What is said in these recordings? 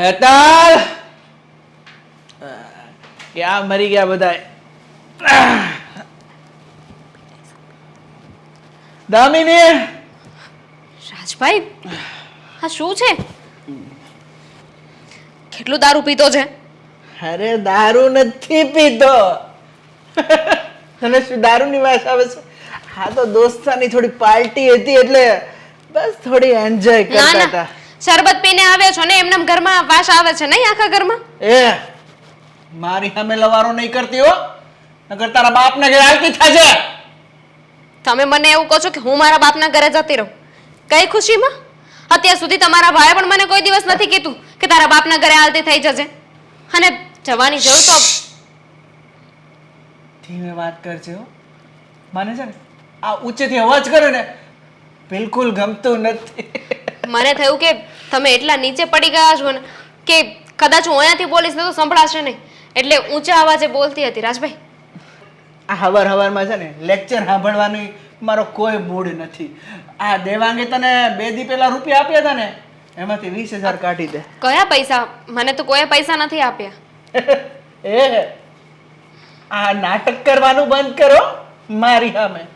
હેતાલ ક્યાં મરી ગયા બધાય? દામિની રાજભાઈ, આ શું છે? કેટલું દારૂ પીતો છે? અરે દારૂ નથી પીતો. તને શું દારૂની વાત આવે છે? હા તો દોસ્તાની થોડી પાર્ટી હતી એટલે બસ થોડી એન્જોય ના કરતા ના, હતા. શરબત પીને આવ્યો છો ને, એમનેમ ઘરમાં વાસ આવે છે નહીં આખા ઘરમાં? એ મારી સામે લવારો નહીં કરતી હો, નકર તારા બાપને ઘરે હાલતી થાજે. તમે મને એવું કહો છો કે હું મારા બાપના ઘરે જતી રહું? કઈ ખુશીમાં? અત્યાર સુધી તમારા ભાઈએ પણ મને કોઈ દિવસ નથી કીધું કે તારા બાપના ઘરે હાલતી થઈ જજે. અને જવાની જરૂર તો ધીમે વાત કરજે હો. મને છે ને આ ઊંચેથી અવાજ કરે ને બિલકુલ ગમતું નથી. મને થયું કે તમે એટલા નીચે પડી ગયા છો ને કે કદાચ હું અહીંયાથી બોલીશ ને તો સંભળાશે નહીં, એટલે ઊંચા અવાજે બોલતી હતી. રાજભાઈ, આ હવારમાં છે ને લેક્ચર સાંભળવાની મારો કોઈ મૂડ નથી. આ દેવાંગે તને 2 દી પહેલા રૂપિયા આપ્યા હતા ને, એમાંથી 20,000 કાઢી દે. કયા પૈસા? મને તો કોઈ પૈસા નથી આપ્યા. એ આ નાટક કરવાનું બંધ કરો મારી સામે.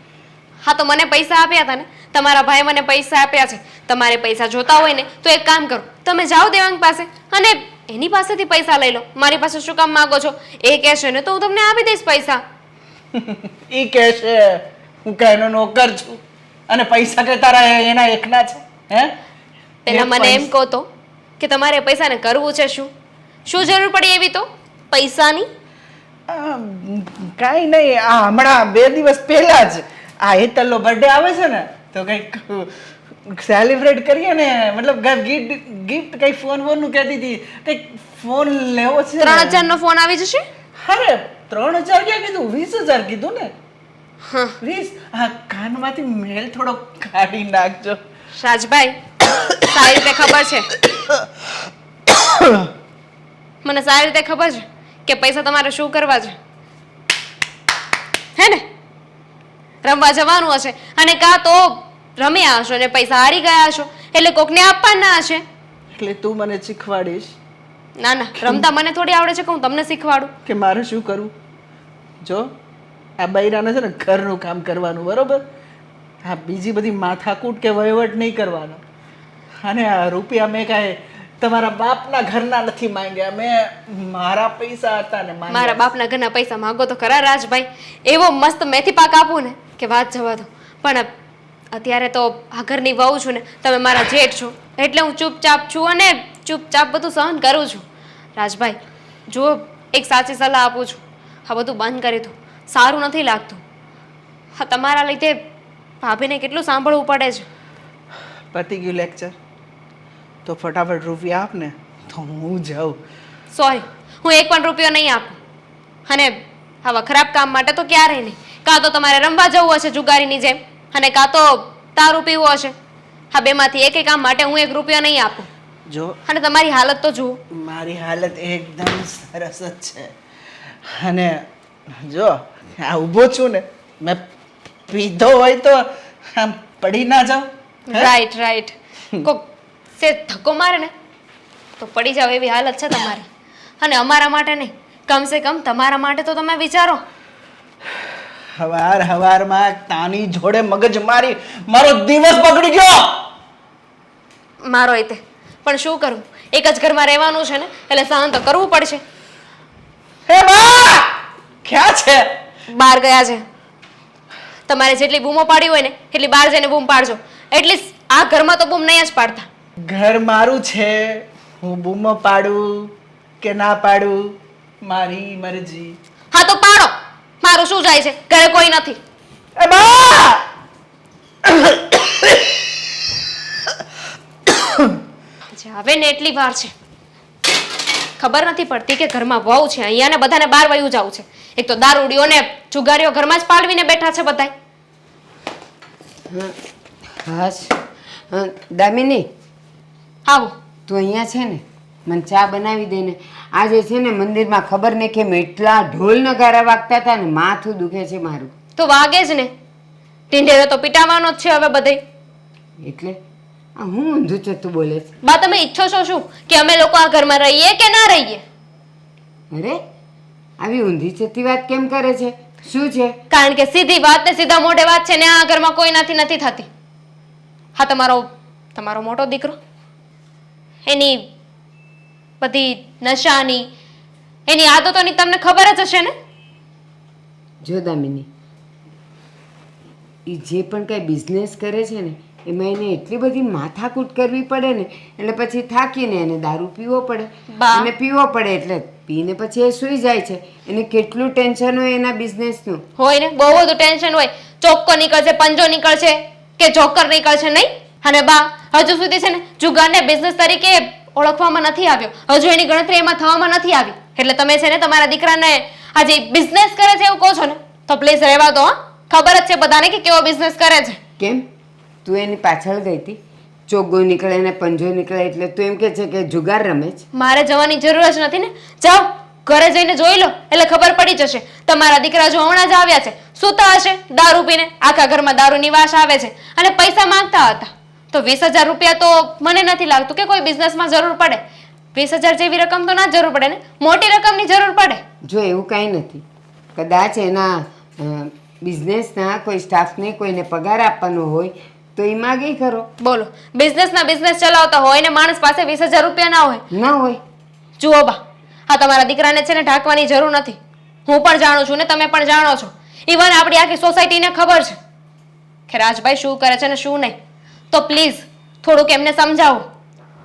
હા તો મને પૈસા આપ્યા હતા ને, તમારા ભાઈ મને પૈસા આપ્યા છે. તમારે પૈસા જોતા હોય ને તો એક કામ કરો, તમે જાઓ દેવાંગ પાસે અને એની પાસેથી પૈસા લઈ લો. મારી પાસે શું કામ માંગો છો? એ કહેશે ને તો હું તમને આપી દઈશ પૈસા. ઈ કહેશે હું કઈ એનો નોકર છું અને પૈસા કે તારા એના એકના છે? હે પેલા મને એમ કહો તો કે તમારે પૈસાને કરવું છે શું? શું જરૂર પડી એવી તો પૈસાની? કાંઈ નહીં, આ હમણાં 2 દિવસ પહેલા જ આ હેતલનો બર્થડે આવે છે ને તો કંઈક સેલિબ્રેટ કરીએ ને, મતલબ ગિફ્ટ કંઈક ફોન નું કહેતી હતી, કંઈક ફોન લેવો છે. 3,000 નો ફોન આવી જશે? અરે 3,000 ક્યાં કીધું? 20,000 કીધું ને. હા 20. આ કાનમાંથી મેલ થોડો કાઢી નાખજો. રાજભાઈ, સારી રીતે ખબર છે, મને સારી રીતે ખબર છે કે પૈસા તમારે શું કરવા છે. હે ને? રમવા જવાનું હશે અને કાં તો રમ્યા હશો ને પૈસા હારી ગયા હશો એટલે કોકને આપવાના હશે. એટલે તું મને શીખવાડીશ? ના ના, રમતા મને થોડી આવડે છે કે હું તમને શીખવાડું. કે મારે શું કરવું? જો આ બૈરાને છે ને ઘરનું કામ કરવાનું, બરોબર? હા, બીજી બધી માથાકૂટ કે વહીવટ નહીં કરવાનો. અને આ રૂપિયા મેં કાંઈ તમારા બાપના ઘરના નથી માંગ્યા, મેં મારા પૈસા હતા ને માંગ્યા. મારા બાપના ઘરના પૈસા માંગો તો ખરા રાજભાઈ, એવો મસ્ત મેથી પાક આપું ને કે વાત જવા દો. પણ અત્યારે તો આ ઘરની વહુ છું ને, તમે મારા જેઠ છો એટલે હું ચૂપચાપ છું અને ચૂપચાપ બધું સહન કરું છું. રાજભાઈ જુઓ, એક સાચી સલાહ આપું છું, આ બધું બંધ કરી દો, સારું નથી લાગતું. હા, તમારા લીધે ભાભીને કેટલું સાંભળવું પડે છે. પતી ગયું લેક્ચર? તો ફટાફટ રૂપિયા આપ ને તો હું જાઉં. સોરી, હું એક પણ રૂપિયો નહીં આપું. અને આવા ખરાબ કામ માટે તો ક્યારેય નહીં. કાં તો તમારે રમવા જવું હશે જુગારીની જેમ, અને કાં તો દારૂ પીવું હશે. હા, બેમાંથી એક કામ માટે હું 1 રૂપિયો નહીં આપું. જો અને તમારી હાલત તો જુઓ. મારી હાલત એકદમ સરસ જ છે. અને જો આ ઊભો છું ને, મેં પીધો હોય તો આમ પડી ના જાઉં. રાઈટ રાઈટ, કોક સે ધક્કો મારે ને તો પડી જાવ એવી હાલત છે તમારી. અને અમારા માટે નહીં, કમસે કમ તમારા માટે તો તમે વિચારો. હવારમાં તાની જોડે મગજ મારી મારો દિવસ બગડી ગયો. મારો એ તે પણ શું કરું, એક જ ઘરમાં રહેવાનું છે ને એટલે સહન તો કરવું પડશે. હે બા, ક્યાં છે? બહાર ગયા છે. તમારે જેટલી બૂમો પાડી હોય ને એટલી બહાર જઈને બૂમ પાડજો. એટલીસ્ટ આ ઘરમાં તો બૂમ નહીં જ પાડતા. ઘર મારું છે, હું બૂમો પાડું કે ના પાડું મારી મરજી. હા તો પાડો, મારું શું જાય છે, ઘરે કોઈ નથી. એ બા, હવે ને એટલી વાર છે, ખબર નથી પડતી કે ઘરમાં વહુ છે અહીંયા ને બધાને બહાર વયું જવું છે. એક તો દારૂડીઓ ને જુગારીઓ ઘરમાં જ પાડવીને બેઠા છે બધાય. હાશ, દામિની, આવો. તું અહીંયા છે ને, મને ચા બનાવી દે ને. આજે છે ને મંદિરમાં ખબર ને કેમ એટલા ઢોલ નગારા વાગતા હતા ને માથું દુખે છે મારું. તો વાગે જ ને, ઢીંઢેરો તો પીટાવાનો જ છે હવે બધે. એટલે આ હું ઊંધું ચતું બોલે છે? બા તમે ઈચ્છો છો શું કે અમે લોકો આ ઘરમાં રહીએ કે ના રહીએ? અરે આવી ઊંધી ચતી વાત કેમ કરે છે? શું છે? કારણ કે સીધી વાત ને સીધા મોઢે વાત છે ને આ ઘરમાં કોઈનાથી નથી થતી. હા, તમારો મોટો દીકરો એની બધી નશાની એની આદતોની તમને ખબર જ હશે ને? જો દામિની, એ જે પણ કાંઈ બિઝનેસ કરે છે ને એમાં એને એટલી બધી માથાકૂટ કરવી પડે ને એટલે પછી થાકીને એને દારૂ પીવો પડે. બા. એને પીવો પડે એટલે પીને પછી એ સૂઈ જાય છે. એને કેટલું ટેન્શન હોય એના બિઝનેસનું. હોય ને, બહુ બધું ટેન્શન હોય. ચોક્કો નીકળશે, પંજો નીકળશે કે જોકર નીકળશે નહીં. અને બા હજુ સુધી છે ને જુગારને બિઝનેસ તરીકે ઓળખવામાં નથી આવ્યો. હજુ એની ગણતરી એમાં થવામાં નથી આવી. એટલે તમે છે ને તમારા દીકરાને આજે બિઝનેસ કરે છે એવું કહો છો ને તો પ્લીઝ રહેવા દો. ખબર જ છે બધાને કે કેવો બિઝનેસ કરે છે. કેમ તું એની પાછળ ગઈ હતી? ચોગ્ગો નીકળે ને પંજો નીકળે એટલે તું એમ કે છે કે જુગાર રમે છે? મારે જવાની જરૂર જ નથી ને. જાઓ ઘરે જઈને જોઈ લો એટલે ખબર પડી જશે. તમારા દીકરા જો હમણાં જ આવ્યા છે, સૂતા હશે દારૂ પીને, આખા ઘરમાં દારૂની વાસ આવે છે અને પૈસા માંગતા હતા. તો 20,000 રૂપિયા તો મને નથી લાગતું કે કોઈ બિઝનેસમાં જરૂર પડે. 20,000 જેવી રકમ તો ના જ જરૂર પડે ને, મોટી રકમની જરૂર પડે. જો એવું કાંઈ નથી. કદાચ એના બિઝનેસના કોઈ સ્ટાફને કોઈને પગાર આપવાનો હોય તો એ માગે ખરો. બોલો, બિઝનેસ ચલાવતા હોય ને માણસ પાસે 20,000 રૂપિયા ના હોય? ના હોય. જુઓ બા, હા તમારા દીકરાને છે ને ઢાંકવાની જરૂર નથી. હું પણ જાણું છું ને તમે પણ જાણો છો. ઇવન આપણી આખી સોસાયટીને ખબર છે કે રાજભાઈ શું કરે છે ને શું નહીં. તો પ્લીઝ થોડુંક એમને સમજાવો.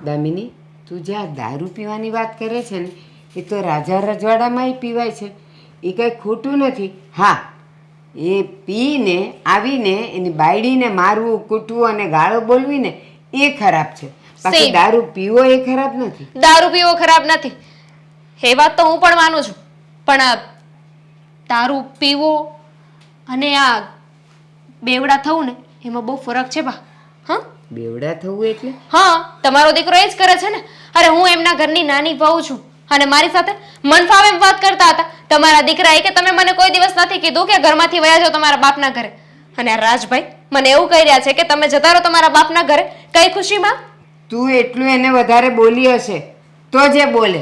દામિની, તું જે આ દારૂ પીવાની વાત કરે છે ને એ તો રાજા રજવાડામાંય પીવાય છે. એ કંઈ ખોટું નથી. હા, એ પીને આવીને એની બાયડીને મારવું, કૂટવું અને ગાળો બોલવી ને એ ખરાબ છે. બાકી Same. દારૂ પીવો એ ખરાબ નથી. દારૂ પીવો ખરાબ નથી એ વાત તો હું પણ માનું છું. પણ આ દારૂ પીવો અને આ બેવડા થવું ને એમાં બહુ ફરક છે બા. હા બેવડા થવું એટલે? હા, તમારો દીકરો એ જ કરે છે ને. અરે હું એમના ઘરની નાની વહુ છું અને મારી સાથે મન ફાવે એમ વાત કરતા હતા. તમારા દીકરાએ કે તમે મને કોઈ દિવસ નથી કીધું કે ઘરમાંથી વયા જાઓ તમારા બાપના ઘરે. અને આ રાજભાઈ મને એવું કહી રહ્યા છે કે તમે જતા રહો તમારા બાપના ઘરે. કઈ ખુશીમાં? તું એટલું એને વધારે બોલી હશે તો જે બોલે.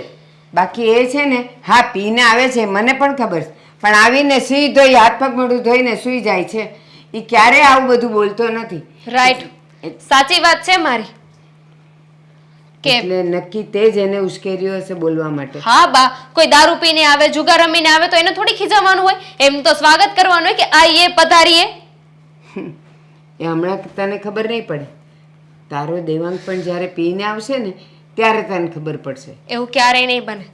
બાકી એ છે ને હા પીને આવે છે મને પણ ખબર છે, પણ આવીને સીધો હાથ પગ મોઢું ધોઈને સૂઈ જાય છે. એ ક્યારેય આવું બધું બોલતો નથી. રાઈટ, સાચી વાત છે મારી. કે એટલે નક્કી તે જ એને ઉશ્કેર્યો હશે બોલવા માટે. હા બા, કોઈ દારૂ પીને આવે, જુગાર રમીને આવે તો એને થોડી ખીજાવાનું હોય. એમ તો સ્વાગત કરવાનું હોય કે આઈએ પધારીએ. એ હમણાં તને ખબર નહીં પડે. તારો દેવાંગ પણ જ્યારે પીને આવશે ને ત્યારે તને ખબર પડશે. એવું ક્યારેય નહીં બને.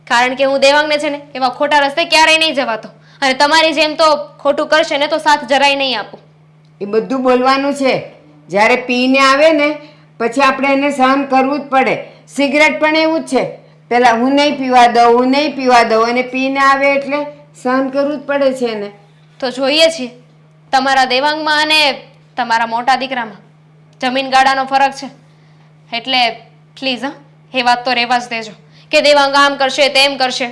કારણ કે હું દેવાંગને છે ને એવા ખોટા રસ્તે ક્યારેય નહીં જવાતો. અને તમારી જેમ તો ખોટું કરશે ને તો સાથ જરાય નહીં આપું. એ બધું બોલવાનું છે. જ્યારે પીને આવે ને પછી આપણે એને સહન કરવું જ પડે. સિગરેટ પણ એવું જ છે. પહેલાં હું નહીં પીવા દઉં અને પીને આવે એટલે સહન કરવું જ પડે છે એને. તો જોઈએ છીએ તમારા દેવાંગમાં અને તમારા મોટા દીકરામાં જમીન ગાડાનો ફરક છે. એટલે પ્લીઝ હા એ વાત તો રહેવા જ દેજો કે દેવાંગ આમ કરશે તેમ કરશે.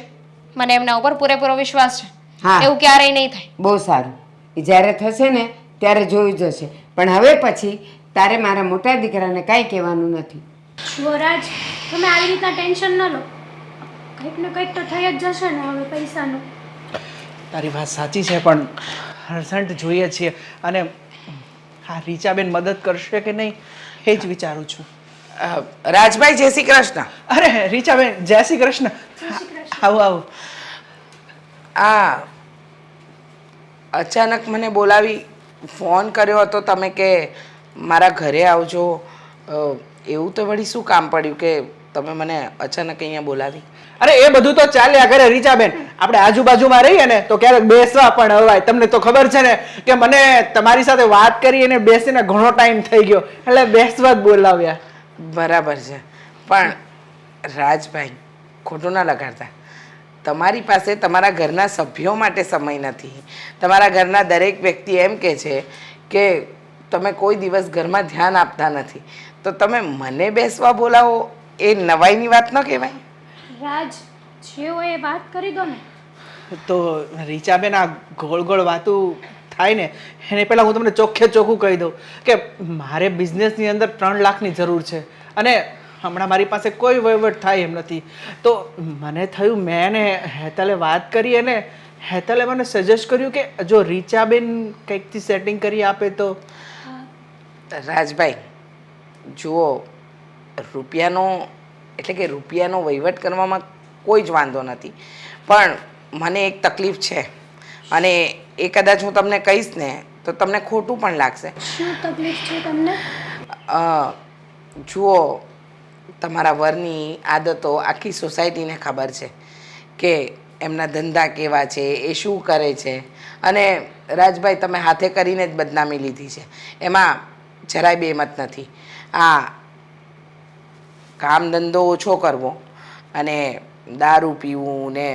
મને એમના ઉપર પૂરેપૂરો વિશ્વાસ છે. હા. એવું ક્યારેય નહીં થાય. બહુ સારું. એ જ્યારે થશે ને ત્યારે જોઈ જશે. પણ હવે પછી તારે મારા મોટા દીકરાને કાંઈ કહેવાનું નથી. સ્વરાજ, તમે આવી રીતના ટેન્શન ન લો. કંઈક ને કંઈક તો થઈ જ જશે ને હવે પૈસાનું. તારી વાત સાચી છે પણ હરસંટ જોઈએ છીએ અને હા રીચાબેન મદદ કરશે કે નહીં એ જ વિચારું છું. રાજભાઈ જય શ્રી કૃષ્ણ. અરે રીચાબેન જય શ્રી કૃષ્ણ. આવો આવો. આ અચાનક મને બોલાવી ફોન કર્યો હતો તમે કે મારા ઘરે આવજો. એવું તો વળી શું કામ પડ્યું કે તમે મને અચાનક અહીંયા બોલાવી? અરે એ બધું તો ચાલ્યા કરે રીચાબેન. આપણે આજુબાજુમાં રહીએ ને તો ક્યારેક બેસવા પણ હવાય. તમને તો ખબર છે ને કે મને તમારી સાથે વાત કરી અને બેસીને ઘણો ટાઈમ થઈ ગયો એટલે બેસવા જ બોલાવ્યા. બરાબર છે, પણ રાજભાઈ ખોટું ના લગાડતા. તમારી પાસે તમારા ઘરના સભ્યો માટે સમય નથી. તમારા ઘરના દરેક વ્યક્તિ એમ કહે છે કે તમે કોઈ દિવસ ઘરમાં ધ્યાન આપતા નથી, તો તમે મને બેસવા બોલાવો એ નવાઈની વાત ન કહેવાય? રાજ, જે હોય એ વાત કરી દો ને. તો રીચાબેન આ ગોળ ગોળ વાતું થાય ને એને પહેલાં હું તમને ચોખ્ખે ચોખ્ખું કહી દઉં કે મારે બિઝનેસની અંદર 3 લાખની જરૂર છે અને હમણાં મારી પાસે કોઈ વહીવટ થાય એમ નથી. તો મને થયું મેં ને હેતલે વાત કરી અને હેતલે મને સજેસ્ટ કર્યું કે જો રીચાબેન કંઈકથી સેટિંગ કરી આપે તો. રાજભાઈ જુઓ, રૂપિયાનો એટલે કે રૂપિયાનો વહીવટ કરવામાં કોઈ જ વાંધો નથી, પણ મને એક તકલીફ છે અને એ કદાચ હું તમને કહીશ ને તો તમને ખોટું પણ લાગશે. શું તકલીફ છે તમને? જુઓ, તમારા વરની આદતો આખી સોસાયટીને ખબર છે કે એમના ધંધા કેવા છે, એ શું કરે છે, અને રાજભાઈ તમે હાથે કરીને જ બદનામી લીધી છે, એમાં જરાય બેમત નથી. આ કામ ધંધો ઓછો કરવો અને દારૂ પીવું ને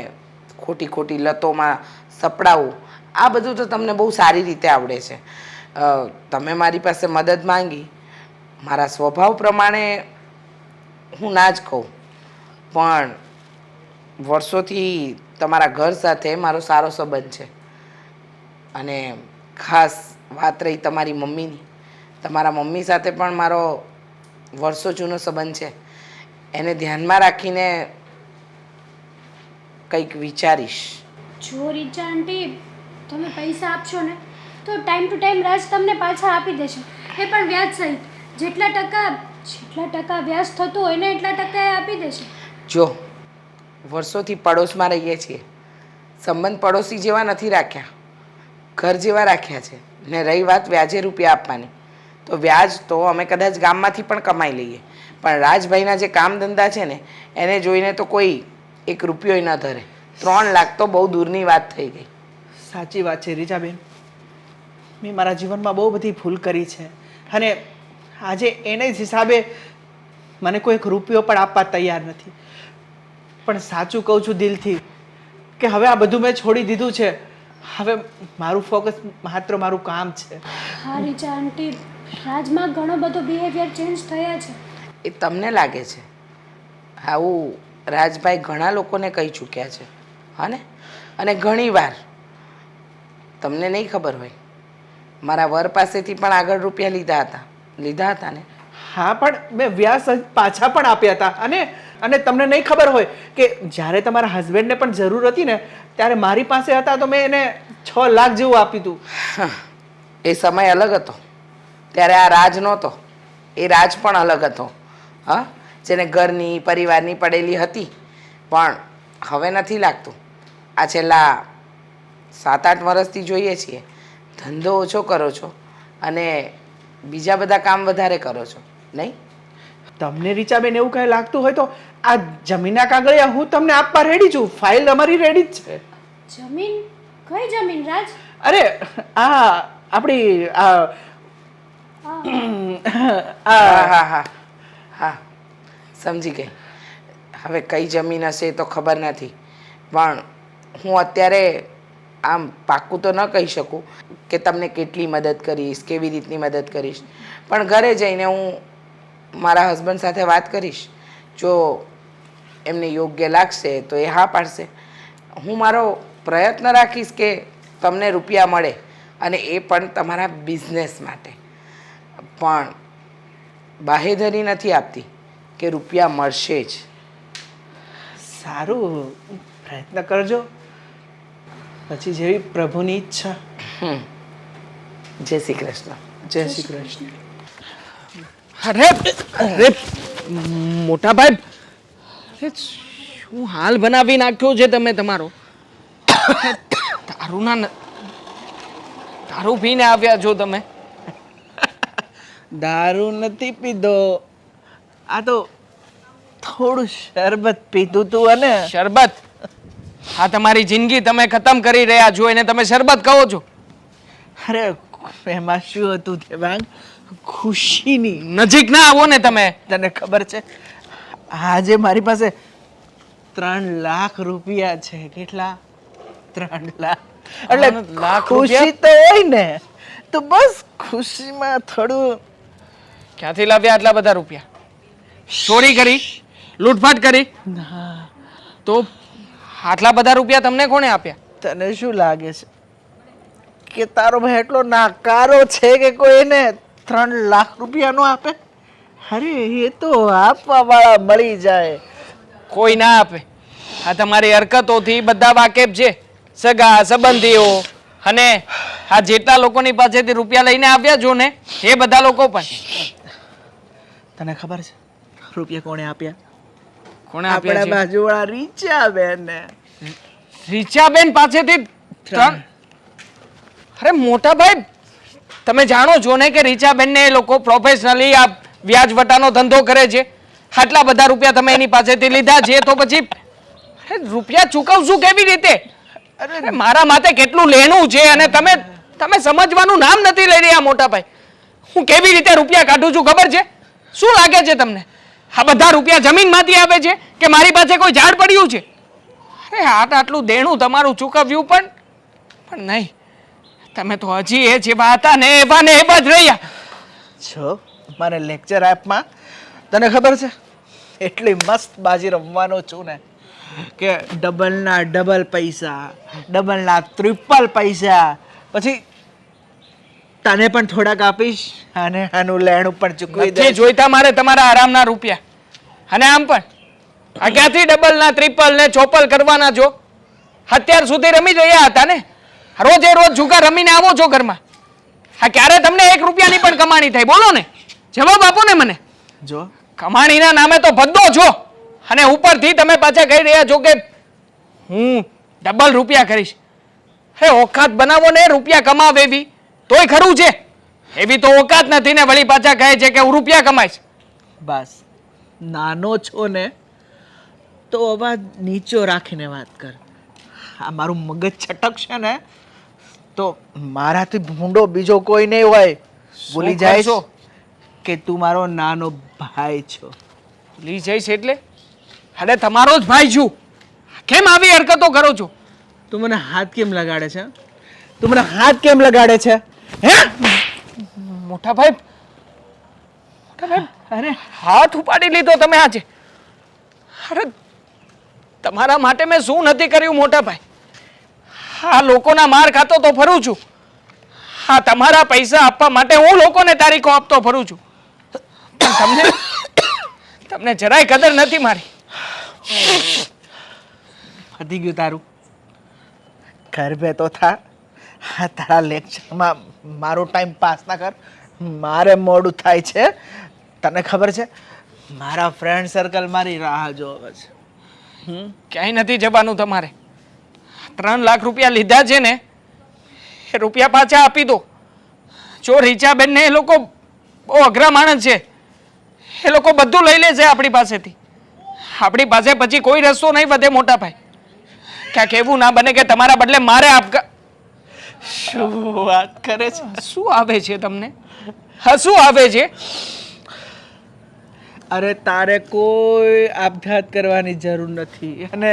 ખોટી ખોટી લતોમાં સપડાવવું, આ બધું તો તમને બહુ સારી રીતે આવડે છે. તમે મારી પાસે મદદ માંગી, મારા સ્વભાવ પ્રમાણે હું ના જ કહું, પણ વર્ષોથી તમારા ઘર સાથે મારો સારો સંબંધ છે અને ખાસ વાત રહી તમારી મમ્મીની, તમારા મમ્મી સાથે પણ મારો વર્ષો જૂનો સંબંધ છે. એને ધ્યાનમાં રાખીને કંઈક વિચારીશ. જો રીચા આંટી તમે પૈસા આપશો ને તો ટાઈમ ટુ ટાઈમ રાજ તમને પાછા આપી દેશે, એ પણ વ્યાજ સહિત. જેટલા ટકા વ્યાજ થતું હોય ને એટલા ટકા એ આપી દેશે. જો વર્ષોથી પડોશમાં રહીએ છીએ, સંબંધ પડોશી જેવા નથી રાખ્યા, ઘર જેવા રાખ્યા છે. ને રહી વાત વ્યાજે રૂપિયા આપવાની, તો વ્યાજ તો અમે કદાચ ગામમાંથી પણ કમાઈ લઈએ, પણ રાજભાઈના જે કામ ધંધા છે ને એને જોઈને તો કોઈ 1 રૂપિયોય ન ધરે. 3 લાખ તો બહુ દૂરની વાત થઈ ગઈ. સાચી વાત છે રીચાબેન, મેં મારા જીવનમાં બહુ બધી ભૂલ કરી છે અને આજે એને જ હિસાબે મને કોઈ 1 રૂપિયો પણ આપવા તૈયાર નથી. પણ સાચું કહું છું દિલથી કે હવે આ બધું મેં છોડી દીધું છે. હવે મારું ફોકસ માત્ર મારું કામ છે. હા રીચા આંટી, રાજમાં ઘણો બધો બિહેવિયર ચેન્જ થયા છે. એ તમને લાગે છે? આવું રાજભાઈ ઘણા લોકોને કહી ચૂક્યા છે, હા ને? અને ઘણીવાર તમને નહીં ખબર હોય, મારા વર પાસેથી પણ આગળ રૂપિયા લીધા હતા ને. હા, પણ મેં વ્યાજ સહિત પાછા પણ આપ્યા હતા અને તમને નહીં ખબર હોય કે જ્યારે તમારા હસબન્ડને પણ જરૂર હતી ને ત્યારે મારી પાસે હતા તો મેં એને 6 લાખ જેવું આપ્યું હતું. એ સમય અલગ હતો, ત્યારે આ રાજ નહોતો, એ રાજ પણ અલગ હતો. હા, જેને ઘરની પરિવારની પડેલી હતી, પણ હવે નથી લાગતું. આ છેલ્લા 7-8 વર્ષથી જોઈએ છીએ ધંધો ઓછો કરો છો અને બીજા બધા કામ વધારે કરો છો, નહીં? તમને રીચાબેન એવું કંઈ લાગતું હોય તો આ જમીનના કાગળિયા હું તમને આપવા રેડી છું. ફાઇલ અમારી રેડી જ છે. જમીન? કઈ જમીન રાજ? અરે આ આપણી હા હા હા હા, સમજી ગઈ. હવે કઈ જમીન હશે એ તો ખબર નથી, પણ હું અત્યારે આમ પાક્કું તો ન કહી શકું કે તમને કેટલી મદદ કરીશ, કેવી રીતની મદદ કરીશ, પણ ઘરે જઈને હું મારા હસબન્ડ સાથે વાત કરીશ. જો એમને યોગ્ય લાગશે તો એ હા પાડશે. હું મારો પ્રયત્ન રાખીશ કે તમને રૂપિયા મળે, અને એ પણ તમારા બિઝનેસ માટે. પણ બાહેધરી નથી આપતી કે રૂપિયા મળશે જ. સારું, પ્રયત્ન કરજો, પછી જેવી પ્રભુની ઈચ્છા. જય શ્રી કૃષ્ણ. જય શ્રી કૃષ્ણ. અરે અરે મોટા ભાઈ, અરે શું હાલ બનાવી નાખ્યો છે તમે તમારો? દારૂ પીને આવ્યા છો તમે? દારૂ નથી પીધો, આ તો થોડું શરબત પીધું તું. અને શરબત? આ તમારી જિંદગી તમે ખતમ કરી રહ્યા છો એને તમે શરબત કહો છો? અરે એમાં શું હતું દેવાંગ, ખુશીની. નજીક ના આવો ને તમે. તને ખબર છે આજે મારી પાસે 3 લાખ રૂપિયા છે. કેટલા? 3 લાખ. એટલે લાખ ખુશી તો હોય ને, તો બસ ખુશીમાં થોડું. ક્યાંથી લાવ્યા આટલા બધા રૂપિયા? ચોરી કરી? લૂંટફાટ કરી? ના, તો આટલા બધા રૂપિયા તમને કોણે આપ્યા? તને શું લાગે છે કે તારો ભાઈ એટલો નાકારો છે કે કોઈને 3 લાખ રૂપિયા નો આપે? અરે એ તો આપવા વાળા મળી જાય. કોઈ ના આપે. આ તમારી હરકતોથી બધા વાકેફ છે, સગા સંબંધીઓ અને આ જેટલા લોકોની પાસેથી રૂપિયા લઈને આવ્યા છો ને એ બધા લોકો પણ. તને ખબર છે રૂપિયા કોણે આપ્યા? કોણે આપ્યા આપણા છે? બાજુવાળા રીચા બેન. રીચાબેન પાસેથી 3? અરે મોટા ભાઈ, તમે જાણો છો ને કે રીચાબેન ને એ લોકો પ્રોફેશનલી આ વ્યાજ વટાનો ધંધો કરે છે. આટલા બધા રૂપિયા તમે એની પાસેથી લીધા છે તો પછી અરે રૂપિયા ચૂકવશું કેવી રીતે? અરે મારા માથે કેટલું લેણું છે અને તમે સમજવાનું નામ નથી લઈ રહ્યા મોટા ભાઈ. હું કેવી રીતે રૂપિયા કાઢું છું ખબર છે? શું લાગે છે તમને આ બધા રૂપિયા જમીનમાંથી આવે છે કે મારી પાસે કોઈ ઝાડ પડ્યું છે? અરે આટલું દેણું તમારું ચૂકવ્યું પણ નહીં. તમે તો હજી એ જેવા હતા ને એવા જ રહ્યા છો. મને લેક્ચર આપમાં તને ખબર છે એટલી મસ્ત બાજી રમવાનો છું ને કે ડબલના ડબલ પૈસા, ડબલના ટ્રિપલ પૈસા, પછી તને પણ થોડાક આપીશ અને આનું લેણું પણ ચૂકવી નથી દઈશ. જોઈતા મારે તમારા આરામના રૂપિયા. અને આમ પણ આ ક્યાંથી ડબલ ના ટ્રિપલ ને ચોપલ કરવાના છો? અત્યાર સુધી રમી રહ્યા હતા ને, રોજે રોજ જુગાર રમીને આવો છો ઘરમાં. આ ક્યારે તમને 1 રૂપિયાની પણ કમાણી થાય? બોલો ને, જવાબ આપો ને મને. જો કમાણીના નામે તો ભદ્દો છો અને ઉપરથી તમે પાછા કહી રહ્યા છો કે હું ડબલ રૂપિયા કરીશ. હે ઓકાત બનાવો ને રૂપિયા કમાવે એવી, તોય ખરું છે. એવી તો ઓકાત નથી ને વળી પાછા કહે છે કે હું રૂપિયા કમાઈશ. બસ નાનો છો ને તો અવાજ નીચો રાખીને વાત કર. આ મારું મગજ છટકશે ને તો મારાથી ભૂંડો બીજો કોઈ નહીં હોય. ભૂલી જાય કરશો? કે તું મારો નાનો ભાઈ છો. ભૂલી જઈશ એટલે? અરે તમારો જ ભાઈ છું. કેમ આવી હરકતો કરો છો? તું મને હાથ કેમ લગાડે છે? તું મને હાથ કેમ લગાડે છે? હે મોટા ભાઈ, અરે હાથ ઉપાડી લીધો તમે આજે. અરે તમારા માટે મેં શું નથી કર્યું મોટા ભાઈ? આ લોકોના માર ખાતો તો ફરું છું. હા, તમારા પૈસા આપવા માટે હું લોકોને તારીખો આપતો ફરું છું. પણ તમને જરાય કદર નથી મારી. પતી ગયું તારું. ઘર બે તો થા. હા, તારા લેક્ચરમાં મારો ટાઈમ પાસ ના કર. મારે મોડું થાય છે. તને ખબર છે મારા ફ્રેન્ડ સર્કલ મારી રાહ જોવે છે. ક્યાંય નથી જવાનું તમારે. 3 લાખ રૂપિયા લીધા છે ને એ રૂપિયા પાછા આપી દો. જો રીચાબેન ને એ લોકો બહુ અઘરા માણસ છે. એ લોકો બધું લઈ લે છે આપણી પાસેથી. આપણી પાસે પછી કોઈ રસ્તો નહીં વધે મોટા ભાઈ. ક્યાંક એવું ના બને કે તમારા બદલે મારે આપઘાત. શું વાત કરે છે? શું આવે છે તમને? હા, શું આવે છે? અરે તારે કોઈ આપઘાત કરવાની જરૂર નથી. અને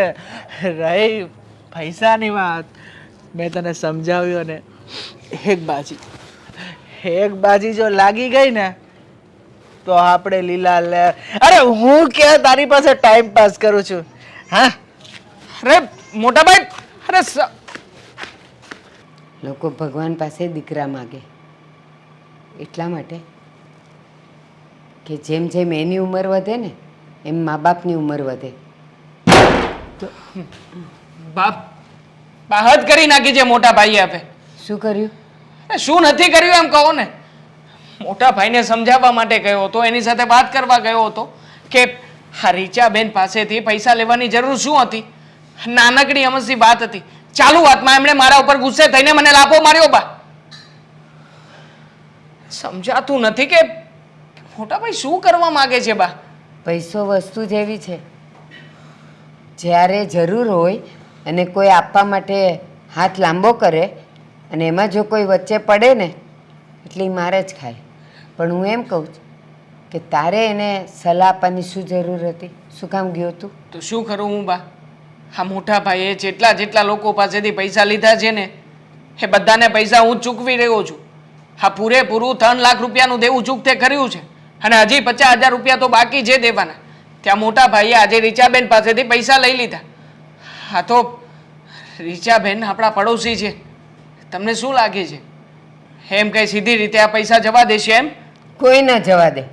રહી પૈસાની વાત, મેં તને સમજાવ્યું ને, એક બાજી જો લાગી ગઈ ને તો આપણે લીલા લે. અરે હું ક્યાં તારી પાસે ટાઈમ પાસ કરું છું? હા, અરે મોટા ભાઈ, અરે લોકો ભગવાન પાસે દીકરા માગે એટલા માટે કે જેમ જેમ એની ઉંમર વધે ને એમ મા બાપની ઉંમર વધે. બાપ હદ કરી નાખી છે મોટા ભાઈએ આપે. શું કર્યું? અરે શું નથી કર્યું એમ કહો ને. મોટા ભાઈને સમજાવવા માટે ગયો હતો, એની સાથે વાત કરવા ગયો હતો કે આ રીચાબેન પાસેથી પૈસા લેવાની જરૂર શું હતી? નાનકડી અમસ્તી વાત હતી. ચાલુ વાતમાં એમણે મારા ઉપર ગુસ્સે થઈને મને લાફો માર્યો. બા, સમજાતું નથી કે મોટા ભાઈ શું કરવા માંગે છે? બા, પૈસો વસ્તુ જેવી છે, જ્યારે જરૂર હોય અને કોઈ આપવા માટે હાથ લાંબો કરે અને એમાં જો કોઈ વચ્ચે પડે ને એટલી મારે જ ખાય. પણ હું એમ કહું છું કે તારે એને સલાહ આપવાની શું જરૂર હતી? શું કામ ગયો તું? તો શું કરું હું? બા, આ મોટા ભાઈએ જેટલા લોકો પાસેથી પૈસા લીધા છે ને એ બધાને પૈસા હું જ ચૂકવી રહ્યો છું. હા, પૂરેપૂરું 3 લાખ રૂપિયાનું દેવું ચૂકતે કર્યું છે અને હજી 50,000 રૂપિયા તો બાકી છે દેવાના. ત્યાં મોટા ભાઈએ આજે રીચાબેન પાસેથી પૈસા લઈ લીધા. હા, તો રીચાબેન આપણા પડોશી છે, તમને શું લાગે છે એમ કઈ સીધી રીતે આ પૈસા જવા દેશે એમ? કોઈ ન જવા દે.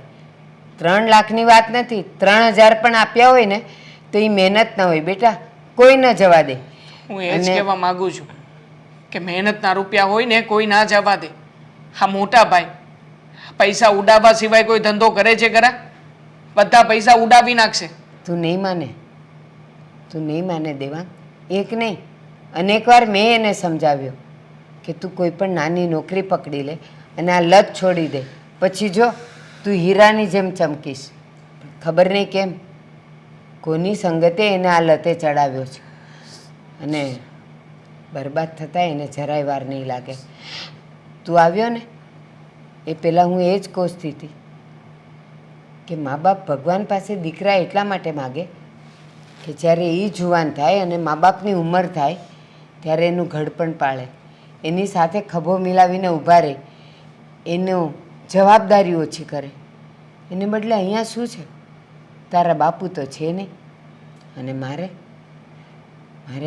3 લાખની વાત નથી, 3000 પણ આપ્યા હોય ને તો એ મહેનત ના હોય બેટા, કોઈ ન જવા દે. હું એ જ કહેવા માંગુ છું કે મહેનતના રૂપિયા હોય ને કોઈ ના જવા દે. હા મોટા ભાઈ પૈસા ઉડાવવા સિવાય કોઈ ધંધો કરે છે ખરા? બધા પૈસા ઉડાવી નાખશે. તું નહીં માને, તું નહીં માને દેવાંગ. એક નહીં, અનેક વાર મેં એને સમજાવ્યો કે તું કોઈ પણ નાની નોકરી પકડી લે અને આ લત છોડી દે, પછી જો તું હીરાની જેમ ચમકીશ. ખબર નહીં કેમ કોની સંગતે એને આ લતે ચડાવ્યો છે, અને બરબાદ થતાં એને જરાય વાર નહીં લાગે. તું આવ્યો ને એ પહેલાં હું એ જ કોસતી હતી કે મા બાપ ભગવાન પાસે દીકરા એટલા માટે માગે કે જ્યારે એ જુવાન થાય અને મા બાપની ઉંમર થાય ત્યારે એનું ઘડપણ પાળે, એની સાથે ખભો મિલાવીને ઊભા રહે, એનું જવાબદારી ઓછી કરે. એને બદલે અહીંયા શું છે, તારા બાપુ તો છે નહીં, અને મારે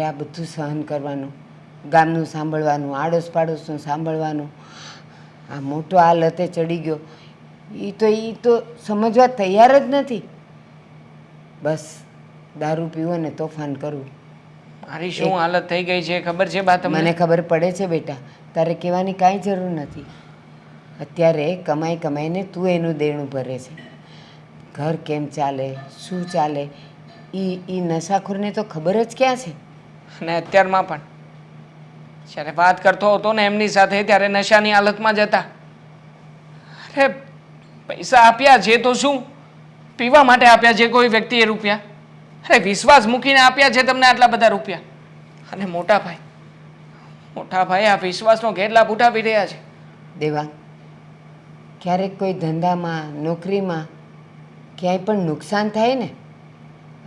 આ બધું સહન કરવાનું, ગામનું સાંભળવાનું, આડોશ પાડોશનું સાંભળવાનું. આ મોટો આ લતે ચડી ગયો એ તો સમજવા તૈયાર જ નથી. બસ દારૂ પીવો ને તોફાન કરવું. મારી શું હાલત થઈ ગઈ છે ખબર છે બા તમને? મને ખબર પડે છે બેટા, તારે કહેવાની કાંઈ જરૂર નથી. અત્યારે કમાઈને તું એનું દેણું ભરે છે. ઘર કેમ ચાલે, શું ચાલે, એ નશાખોરને તો ખબર જ ક્યાં છે. અને અત્યારમાં પણ જ્યારે વાત કરતો હતો ને એમની સાથે ત્યારે નશાની હાલતમાં જ હતા. અરે પૈસા આપ્યા છે તો શું પીવા માટે આપ્યા છે કોઈ વ્યક્તિએ રૂપિયા? અરે વિશ્વાસ મૂકીને આપ્યા છે તમને આટલા બધા રૂપિયા. અને મોટા ભાઈ આ વિશ્વાસનો ગેરલાભ ઉઠાવી રહ્યા છે. દેવાંગ, ક્યારેક કોઈ ધંધામાં, નોકરીમાં ક્યાંય પણ નુકસાન થાય ને,